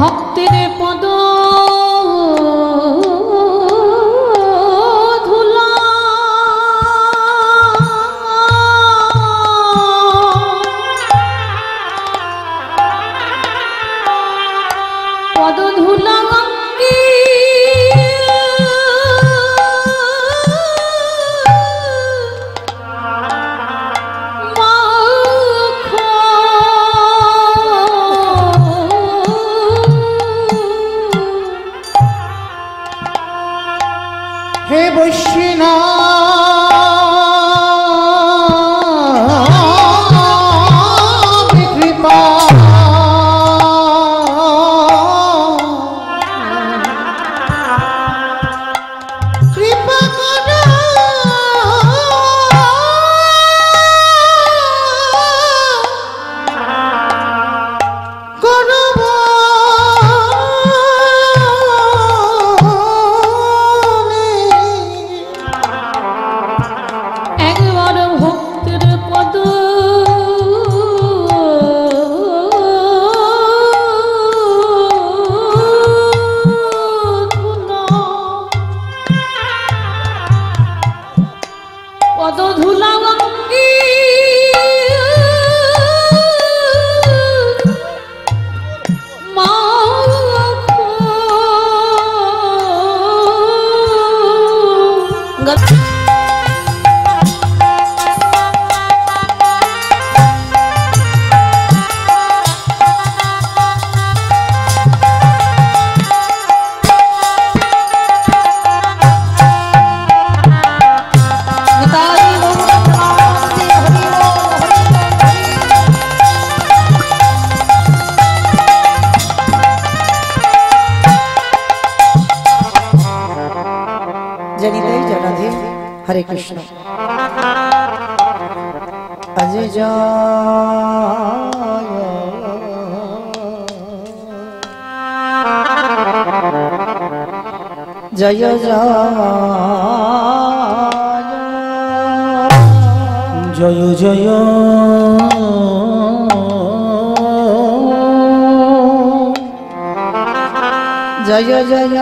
ভক্তের পদ ধুলা পদ ধুলা গঙ্গে হে বৈষ্ণব কৃপা কৃপা করো করব একবার ভক্তের পদ পদ ধুলা গঙ্গে জনিতাই জনাধি। হরে কৃষ্ণ। আজ জয় জয় জয় জয় জয় জয়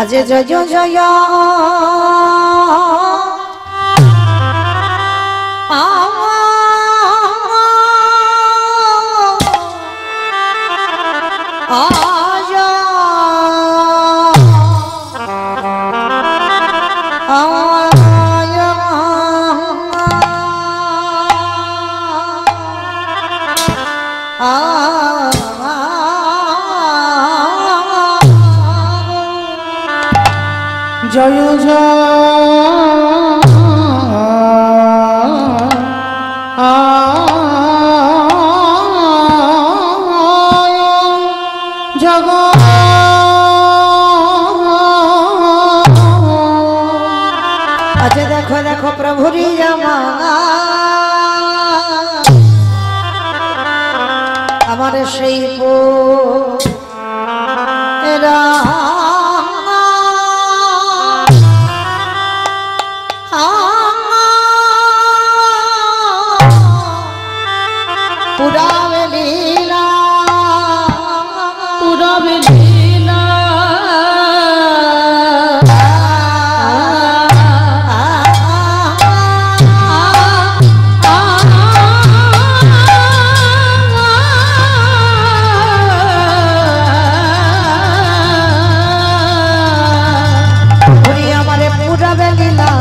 আজ জয় জয় জয় জগ আচ্ছা দেখো দেখো প্রভুরি আমার সেই এরা পুরাবে লীলা পুরাবে লীলা আমারে পুরাবে লীলা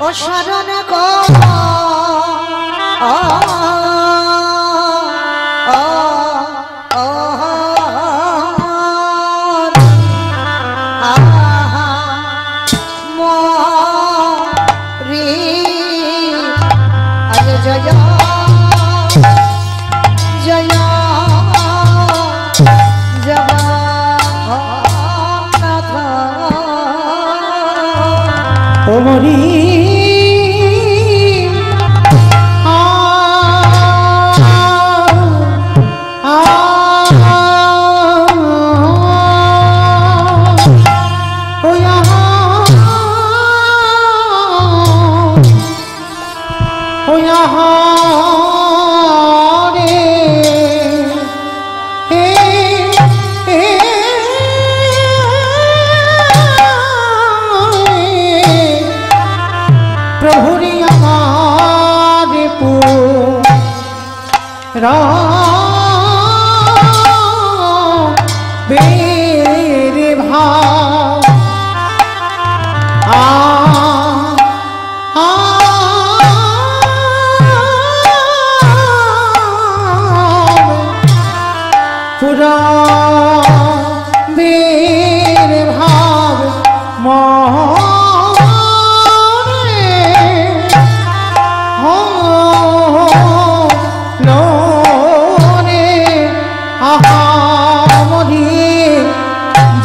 ও শরণ কো জয় জয় জগন্নাথ ওমরি প্রভুরি আমার বের ভাব পুরা বের ভাব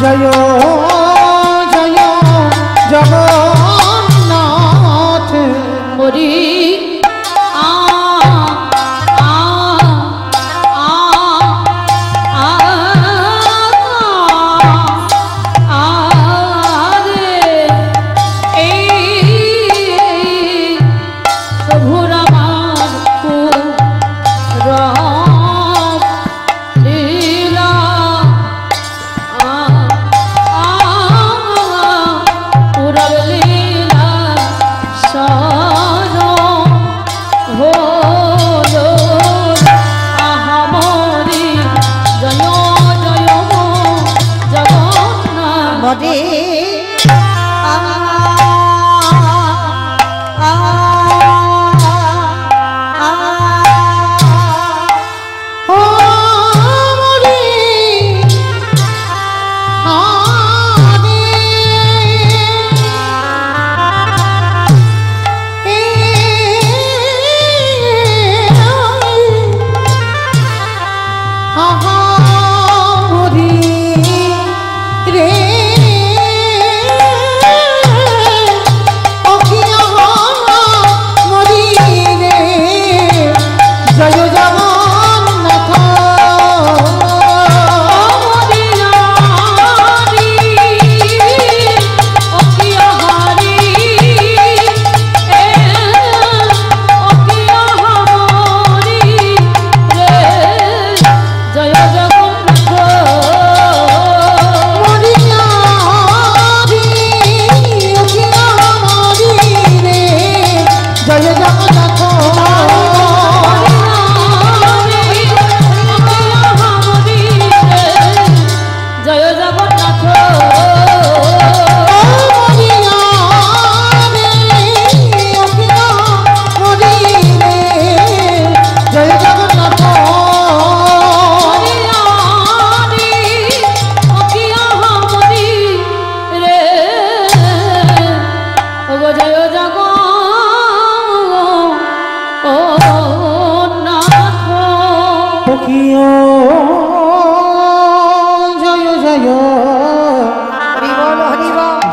জয় জয় জগন্নাথ হরি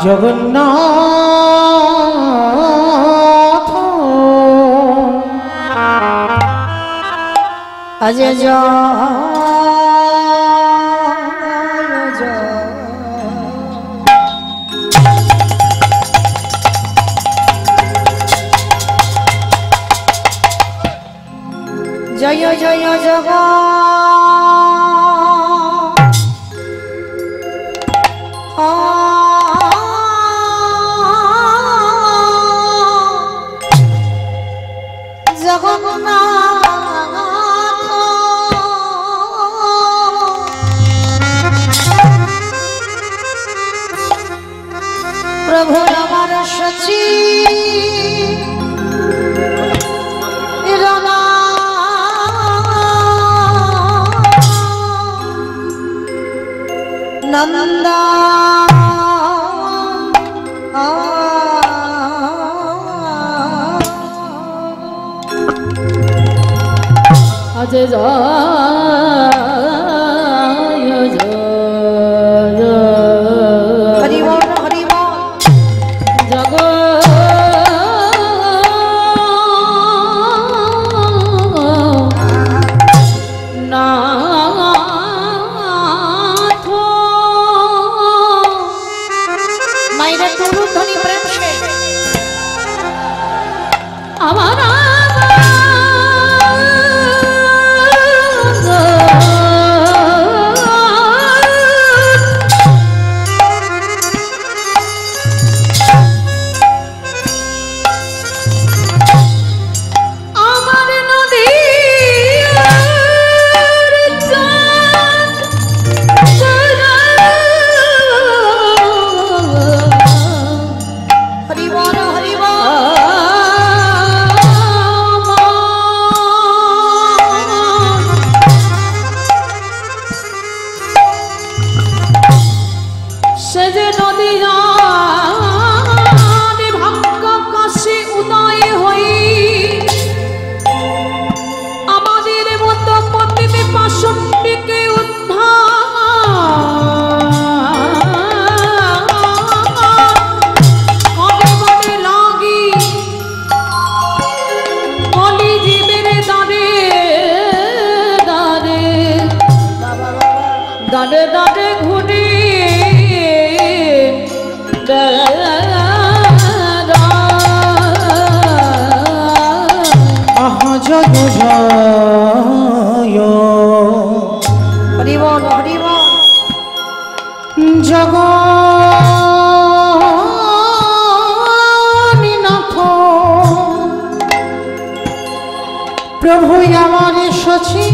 জগন্নাথ আজ জয় জয় জগ প্রভু আমার সচি নন্দা আজ জয় জয় হরি বল হরি বল জগন্নাথ মায়েরা তরুণ ধ্বনি প্রেম সে আমার হরি বল হরি বল সে যে নদী ভাগ্য কাশে উদয় হই আমাদের মতো পতিতে পাষণ্ডীকে উদ্ধার লাগি কলি জীবের দাঁড়ে দাঁড়ে দাঁড়ে দাঁড়ে ঘুরে আহা জগ জয় হরি বল হরি বল জগন্নাথ প্রভু আমার সচি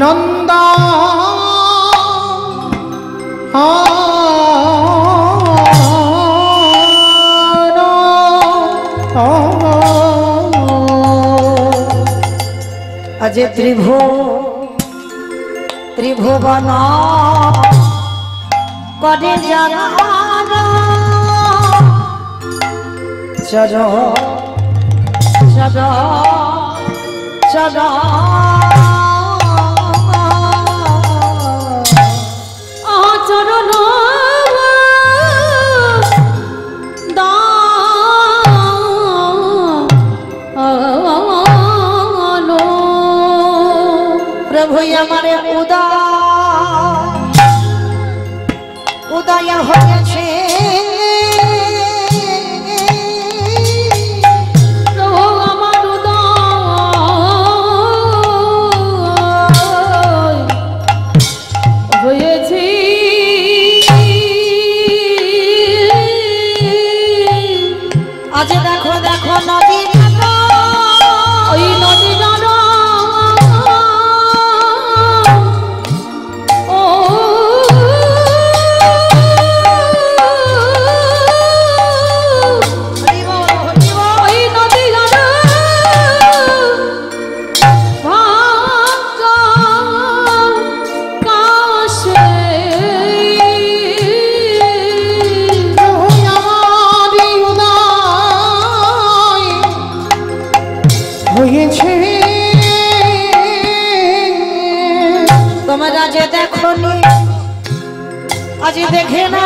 নন্দা আজ ত্রিভুবন করে জানা চল চল চল আচরণ প্রভু আমার উদয় হয়েছে আমার উদয় হয়েছে আজ দেখো দেখো নদী ওই নদী জানো ও তোমরা যে দেখনি আজ দেখে না,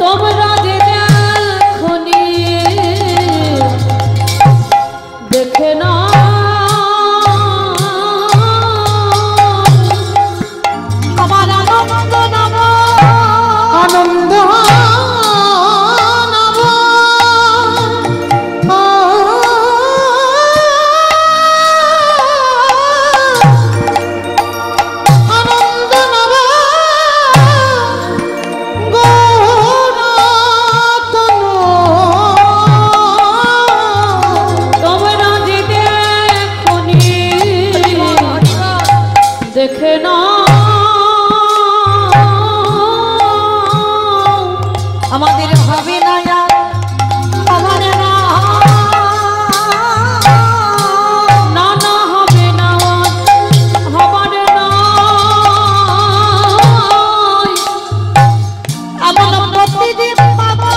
তোমরা যে দেখনি দেখে না, আমার আনন্দ নাম আনন্দ দেখে না, আমাদের হবে না আর আমার না, না না হবে না হবার না, আমার প্রতিদিন বাবা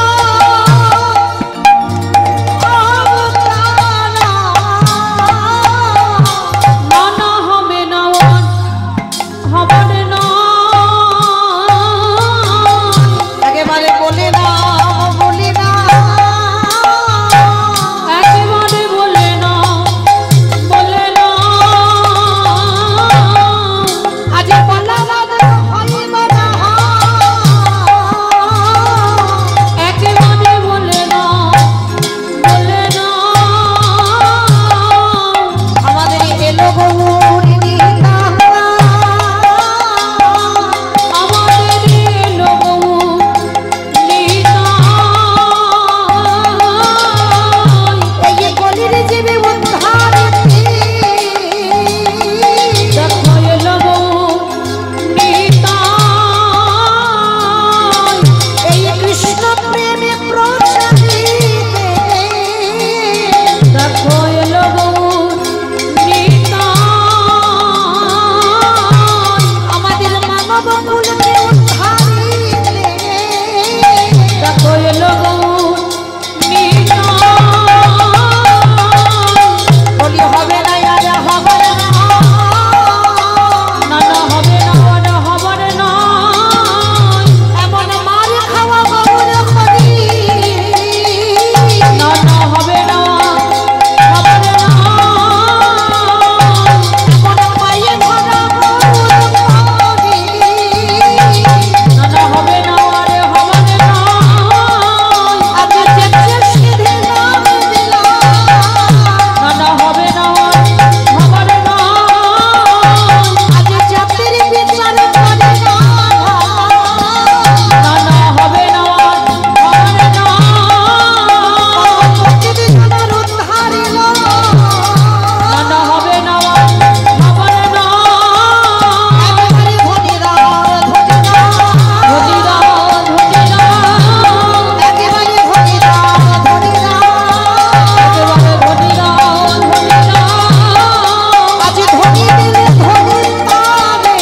না না হবে না হবার না, একেবারে বলে না বলি না, একেবারে বলে না বলে না, আজ বলা হইব না, একেবারে বলে না বলে না, আমাদের এলো গৌর নীলা, আমাদের এলো লীলা, এই গলির জীবে উদ্ধারিতে দেখো এলো নীতা, এই কৃষ্ণ প্রেমে প্রচারিতে দেখো এলো নীতা, আমাদের মানব কুলকে উদ্ধারিতে দেখো এলো নীতা, বলি হবে না আর হবে না, না না হবে না হবার না, এমন মার খাওয়া গৌর করি না না হবে না হবার না, এমন পায়ে ধরা গৌর করি না না হবে না হবার না, আজ যেতে সিধে নাম দিলাম, না না হবে না হবার না, আজ জাতির বিচার করে না, না না হবে না হবার না, প্রতিদিন আমার উদ্ধারিল, না না হবে না হবার না, একেবারে ধনী দাও, ধনী দাও ধনী দাও, একেবারে ধনী দাও, একেবারে ধনী দাও ধনী দাও, আজ ধনী দিলে ধনী পাবে,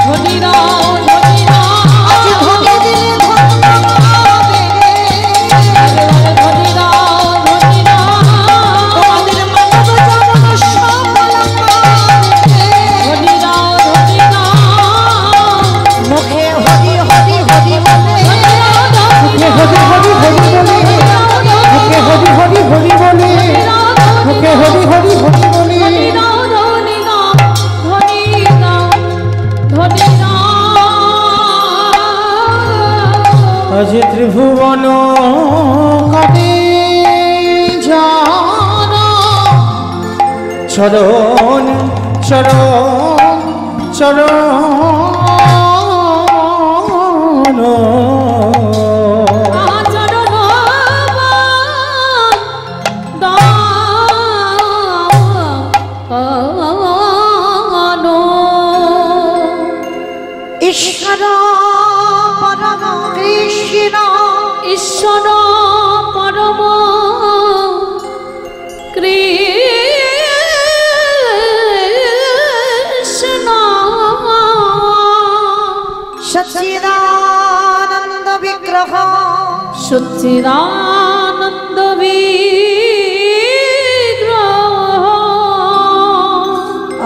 ধনী দাও ধনী দাও, আজ ধনী দিলে ধনী পাবে, একেবারে ধনী দাও ধনী দাও, তোমাদের মানব জনম সফল পাবে, ধনী দাও ধনী দাও, মুখে হরি হরি হরি বলে, মুখে হরি হরি হরি বলে, মুখে হরি হরি হরি বলে, মুখে হরি হরি হরি বলে, ধনী দাও ধনী দাও ধনী দাও ধনী দাও, আজ ত্রিভুবন কাটে জানা চরণ চরণ চরণ আচরণ দানো, ঈশ্বর পরম কৃষ্ণ ঈশ্বর পরম কৃষ্ণ, সচ্চিদানন্দ বিগ্রহ সচ্চিদানন্দ বিগ্রহ,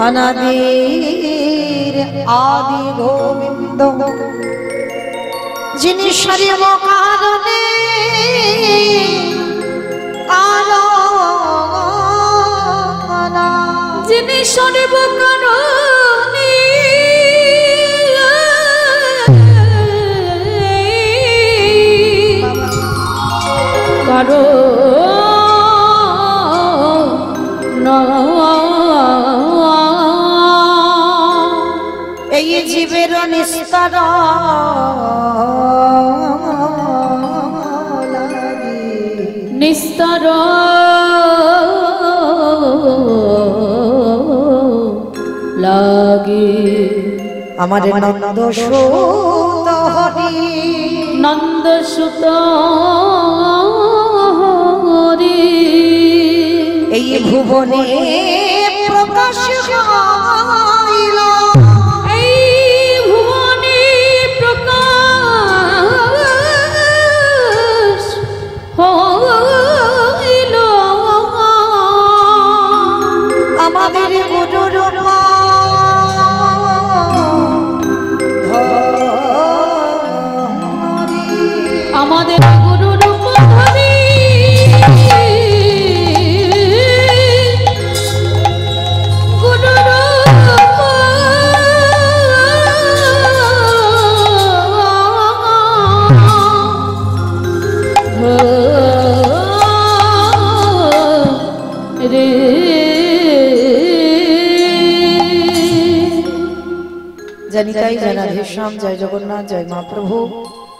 অনাদির আদি গোবিন্দ যিনি সর্ব কারণে যিনি সর্ব কারণে এই জীবের নিস্তার নিস্তার লাগে আমার নন্দ সুত হরি নন্দ সুত হরি এই ভুবনে প্রকাশ হইল এই ভুবনে প্রকাশ হইল আমাদের গুরুর আমাদের গুরু রূপ ধরি গুরু রূপ রে জনিতাই জনাধীশ্যাম জয় জগন্নাথ জয় মা প্রভু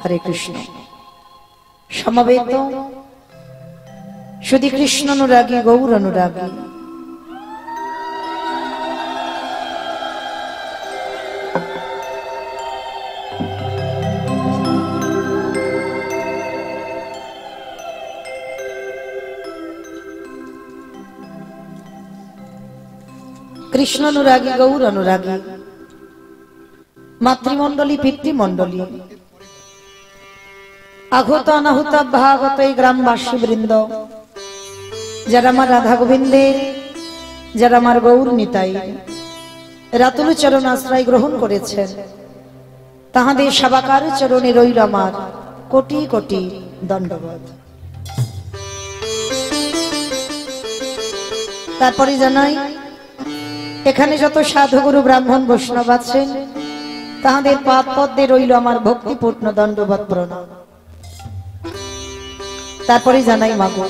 হরে কৃষ্ণ সমবেত শুধু কৃষ্ণ অনুরাগী গৌর অনুরাগী কৃষ্ণ অনুরাগী গৌর অনুরাগী মাতৃমণ্ডলী পিতৃমণ্ডলী আহত অনাহুত ভাগত এই গ্রামবাসী বৃন্দ যারা আমার রাধা গোবিন্দের যারা আমার গৌর নিতাই রাতুল চরণ আশ্রয় গ্রহণ করেছেন তাহাদের সেবাকার চরণে রইল আমার কোটি কোটি দণ্ডবোধ। তারপরে জানাই এখানে যত সাধুগুরু ব্রাহ্মণ বৈষ্ণব আছেন তাহাদের পাদ পদ্মে রইল আমার ভক্তিপূর্ণ দণ্ডবোধ প্রণাম। তারপরে জানাই মাগো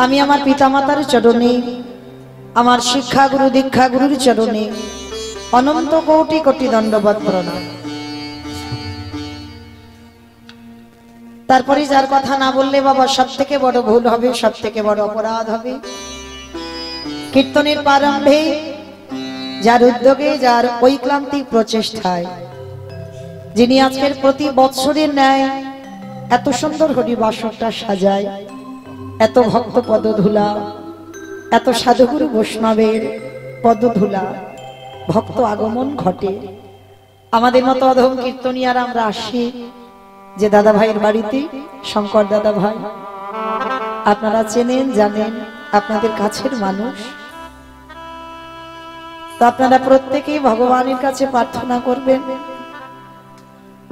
আমি আমার পিতামাতার চরণে আমার শিক্ষাগুরু দীক্ষাগুরুর চরণে অনন্ত কোটি কোটি দণ্ডবোধ প্রণাম। তারপরে যার কথা না বললে বাবা সব থেকে বড় ভুল হবে, সব থেকে বড় অপরাধ হবে। কীর্তনের প্রারম্ভে যার উদ্যোগে যার ঐক্লান্তিক প্রচেষ্টায় যিনি আজকের প্রতি বৎসরের ন্যায় এত সুন্দর হরিবাসরটা সাজায়, এত ভক্ত পদধূলা, এত সাধুগুরু বৈষ্ণবের পদধূলা ভক্ত আগমন ঘটে। আমাদের মতো অধম কীর্তনিয়ারা আমরা আসি যে দাদা ভাইয়ের বাড়িতে, শঙ্কর দাদা ভাই আপনারা চেনেন জানেন, আপনাদের কাছের মানুষ। তো আপনারা প্রত্যেকেই ভগবানের কাছে প্রার্থনা করবেন,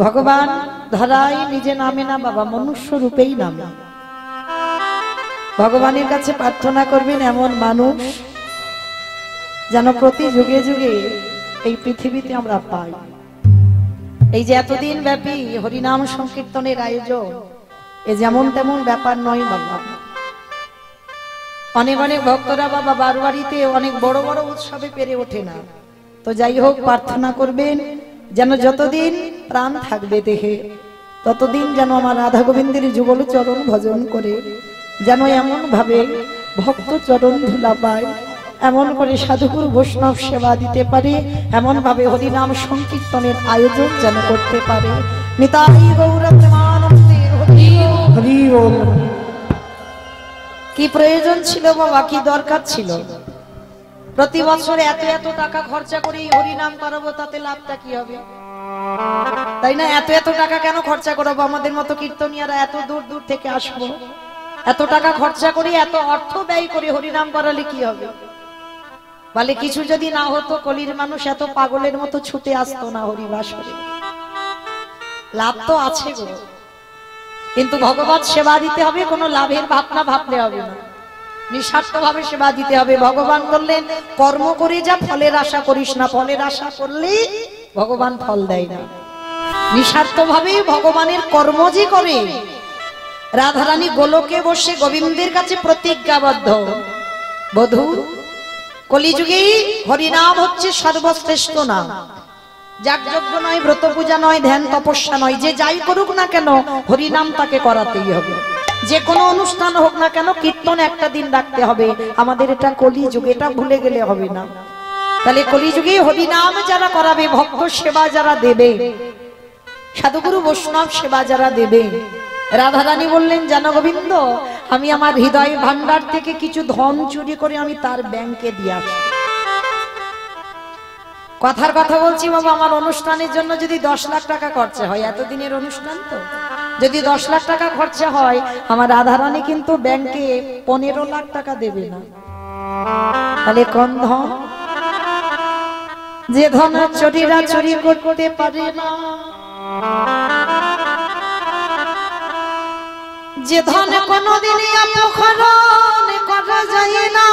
ভগবান ধরাই নিজে নামে না বাবা, মনুষ্য রূপেই নামে। ভগবানের কাছে প্রার্থনা করবেন এমন মানুষ যেন প্রতি যুগে যুগে এই পৃথিবীতে আমরা পাই। এই যে এতদিন ব্যাপী হরিনাম সংকীর্তনের আয়োজন এ যেমন তেমন ব্যাপার নয় বাবা। অনেক অনেক ভক্তরা বাবা বারবাড়িতে অনেক বড় বড় উৎসবে পেরে ওঠে না। তো যাই হোক প্রার্থনা করবেন যেন যতদিন প্রাণ থাকবে দেহে ততদিন যেন আমার রাধা গোবিন্দের যুগল চরণ ভজন করে যেন এমন ভাবে ভক্ত চরণ ধুলা পায়, এমন করে সাধুগুরু বৈষ্ণব সেবা দিতে পারে, এমন ভাবে হরিনাম সংকীর্তনের আয়োজন যেন করতে পারে। নিতাই গৌর প্রেমানন্দে হরি বল। কি প্রয়োজন ছিল বাবা, কি দরকার ছিল? প্রতি বছর এত এত টাকা খরচা করে হরিনাম করাবো, তাতে লাভটা কি হবে? তাই না? এত এত টাকা কেন খরচা করাবো? আমাদের মতো কীর্তনিয়ারা এত দূর দূর থেকে আসবো, এত টাকা খরচা করি, এত অর্থ ব্যয় করে হরিনাম করালে কি হবে? বলে কিছু যদি না হতো কলির মানুষ এত পাগলের মতো ছুটে আসতো না হরিবাসরে। লাভ তো আছে গো, কিন্তু ভগবত সেবা দিতে হবে, কোনো লাভের ভাবনা ভাবলে হবে না, নিঃস্বার্থ ভাবে সেবা দিতে হবে। ভগবান বললেন কর্ম করে যা, ফলের আশা করিস না, ফলের আশা করলে ভগবান ফল দেয় না। নিঃস্বার্থ ভাবে ভগবানের কর্ম যে করে। রাধারানী গোলকে বসে গোবিন্দের কাছে প্রতিজ্ঞাবদ্ধ, বধূ কলিযুগে হরিনাম হচ্ছে সর্বশ্রেষ্ঠ নাম। যাগযজ্ঞ নয়, ব্রত পূজা নয়, ধ্যান তপস্যা নয়, যে যাই করুক না কেন হরিনাম তাকে করাতেই হবে। যে কোনো অনুষ্ঠান হোক না কেন কীর্তন একটা দিন রাখতে হবে। আমাদের এটা কলিযুগ, এটা ভুলে গেলে হবে না। তাহলে কলিযুগে হরিনাম যারা করাবে, ভক্ত সেবা যারা দেবে, সাধুগুরু বৈষ্ণব সেবা যারা দেবে, রাধারানী বললেন জানো গোবিন্দ, আমি আমার হৃদয় ভান্ডার থেকে কিছু ধন চুরি করে আমি তার ব্যাংকে দিয়ে আসি। কথার কথা বলছি বাবা, আমার অনুষ্ঠানের জন্য যদি 10 লাখ টাকা খরচা হয়, এতদিনের অনুষ্ঠান তো, যদি 10 লাখ টাকা খরচা হয়, আমার রাধারানী কিন্তু ব্যাংকে 15 লাখ টাকা দেবে না। তাহলে কোন ধন? যে ধন চোরেরা চুরি করতে পারে না, যে ধন কোনদিনই অপহরণ করা যায় না,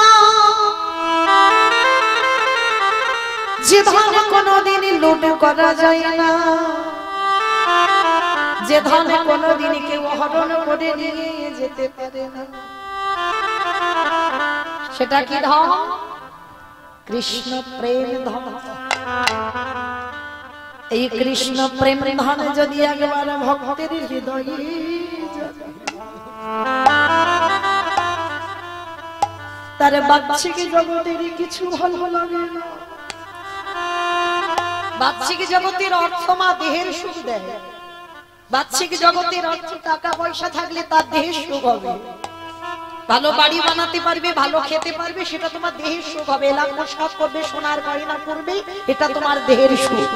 যে ধন কোনদিনই লুট করা যায় না, যে ধন কোনদিনই কেউ হরণ করে নিয়ে যেতে পারে না, সেটা কি ধন? কৃষ্ণ প্রেম ধন। এই কৃষ্ণ প্রেম ধন যদি একবার ভক্তের হৃদয়ে তার বাহ্যিক জগতের কিছু ভালো লাগে না। বাহ্যিক জগতের অর্থ মা দেহের সুখ দেয়। বাহ্যিক জগতের অর্থ টাকা পয়সা থাকলে তার দেহের সুখ হবে। ভালো বাড়ি বানাতে পারবে, ভালো খেতে পারবে, সেটা তোমার দেহের সুখ হবে। লাখ পোশাক করবে, সোনার গয়না করবে, এটা তোমার দেহের সুখ।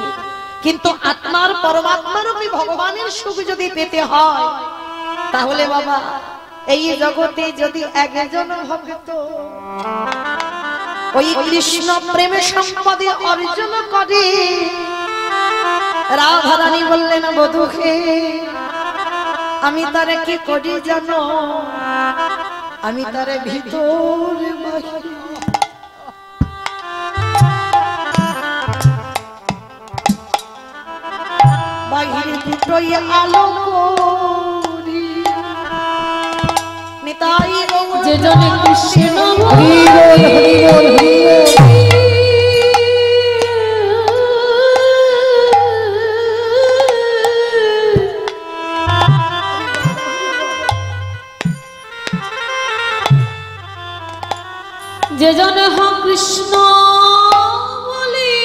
কিন্তু আত্মার পরমাত্মার রূপী ভগবানের সুখ যদি পেতে হয়, তাহলে বাবা এই জগতে যদি একজন ভক্ত ওই কৃষ্ণ প্রেমে সম্পদে অর্জন করে, রাধারানী বললেন বধূকে আমি তারে কি করি জানো? আমি তারে ভিতর বাহির দুটোই আলো করি। নিতাই যে জনে কৃষ্ণ হরি বল হরি বল হরি বল। যে জনে হ কৃষ্ণ বলি,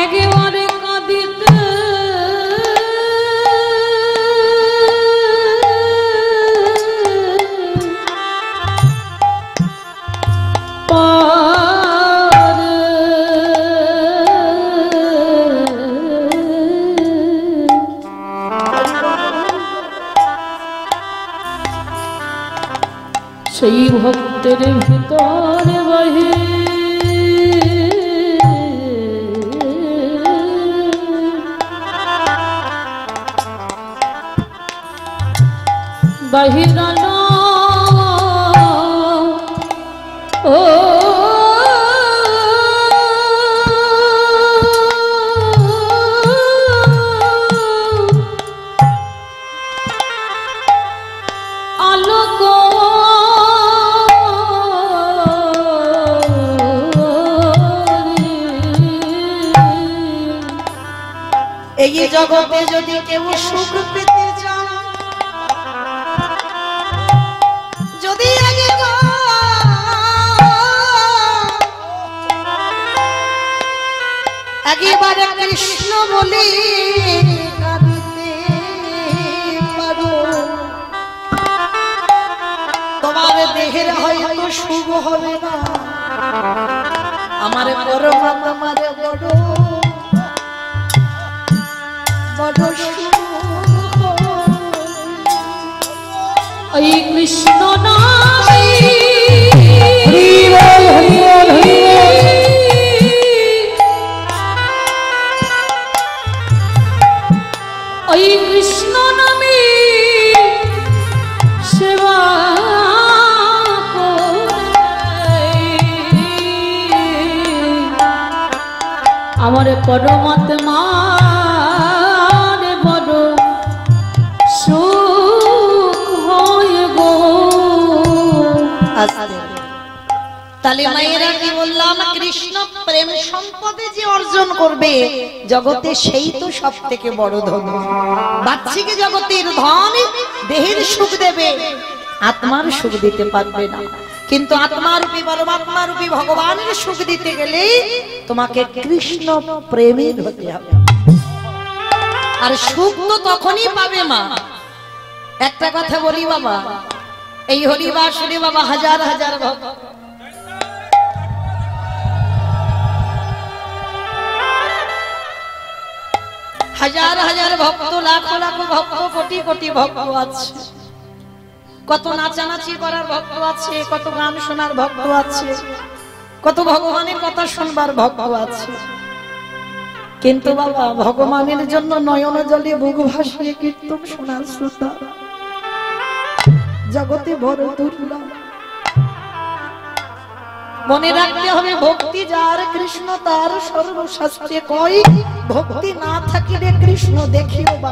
একেবারে কাঁদিতে সেই ভক্তের ভিতরে বাহির বাহিরানো ও আলোক এই জগতে যদি কেউ সুখ পেতে চান, যদি একেবারে কৃষ্ণ বলি কাঁদিতে পারো, তোমার দেহের হয়তো সুখ হবে না, আমার পরমাত্মার বড় ওই কৃষ্ণ নামে হরি বল হরি বল হরি বল। ওই কৃষ্ণ নামে সেবা আমার পরমাত্মা বড় সুখ হয় গো। তাহলে মায়েরা কি বললাম, কৃষ্ণ প্রেম সম্পদে যে অর্জন করবে জগতে সেই তো সব থেকে বড় ধন। বাচ্চাকে জগতের ধন দেহের সুখ দেবে, আত্মার সুখ দিতে পারবে না। কিন্তু আত্মারূপী পরমাত্মারূপী ভগবানের সুখ দিতে গেলে তোমাকে কৃষ্ণ প্রেমী হতে হবে। আর সুখ তো তখনই পাবে মা। একটা কথা বলি বাবা, এই হরিবাসরে বাবা হাজার হাজার ভক্ত, হাজার হাজার ভক্ত, লাখো লাখো ভক্ত, কোটি কোটি ভক্ত আছে। কত নাচানাচি করার ভক্ত আছে, কত গান শোনার ভক্ত আছে, কত ভগবানের কথা শুনবার ভক্ত আছে। কিন্তু বাবা ভগবানের জন্য নয়ন জলে বুক ভাসিয়ে কীর্তন শোনার শ্রোতা জগতে বড় দুর্লভ। মনে রাখতে হবে, ভক্তি যার কৃষ্ণ তার সর্বশাস্ত্রে কয়, ভক্তি না থাকিলে কৃষ্ণ দেখিও বা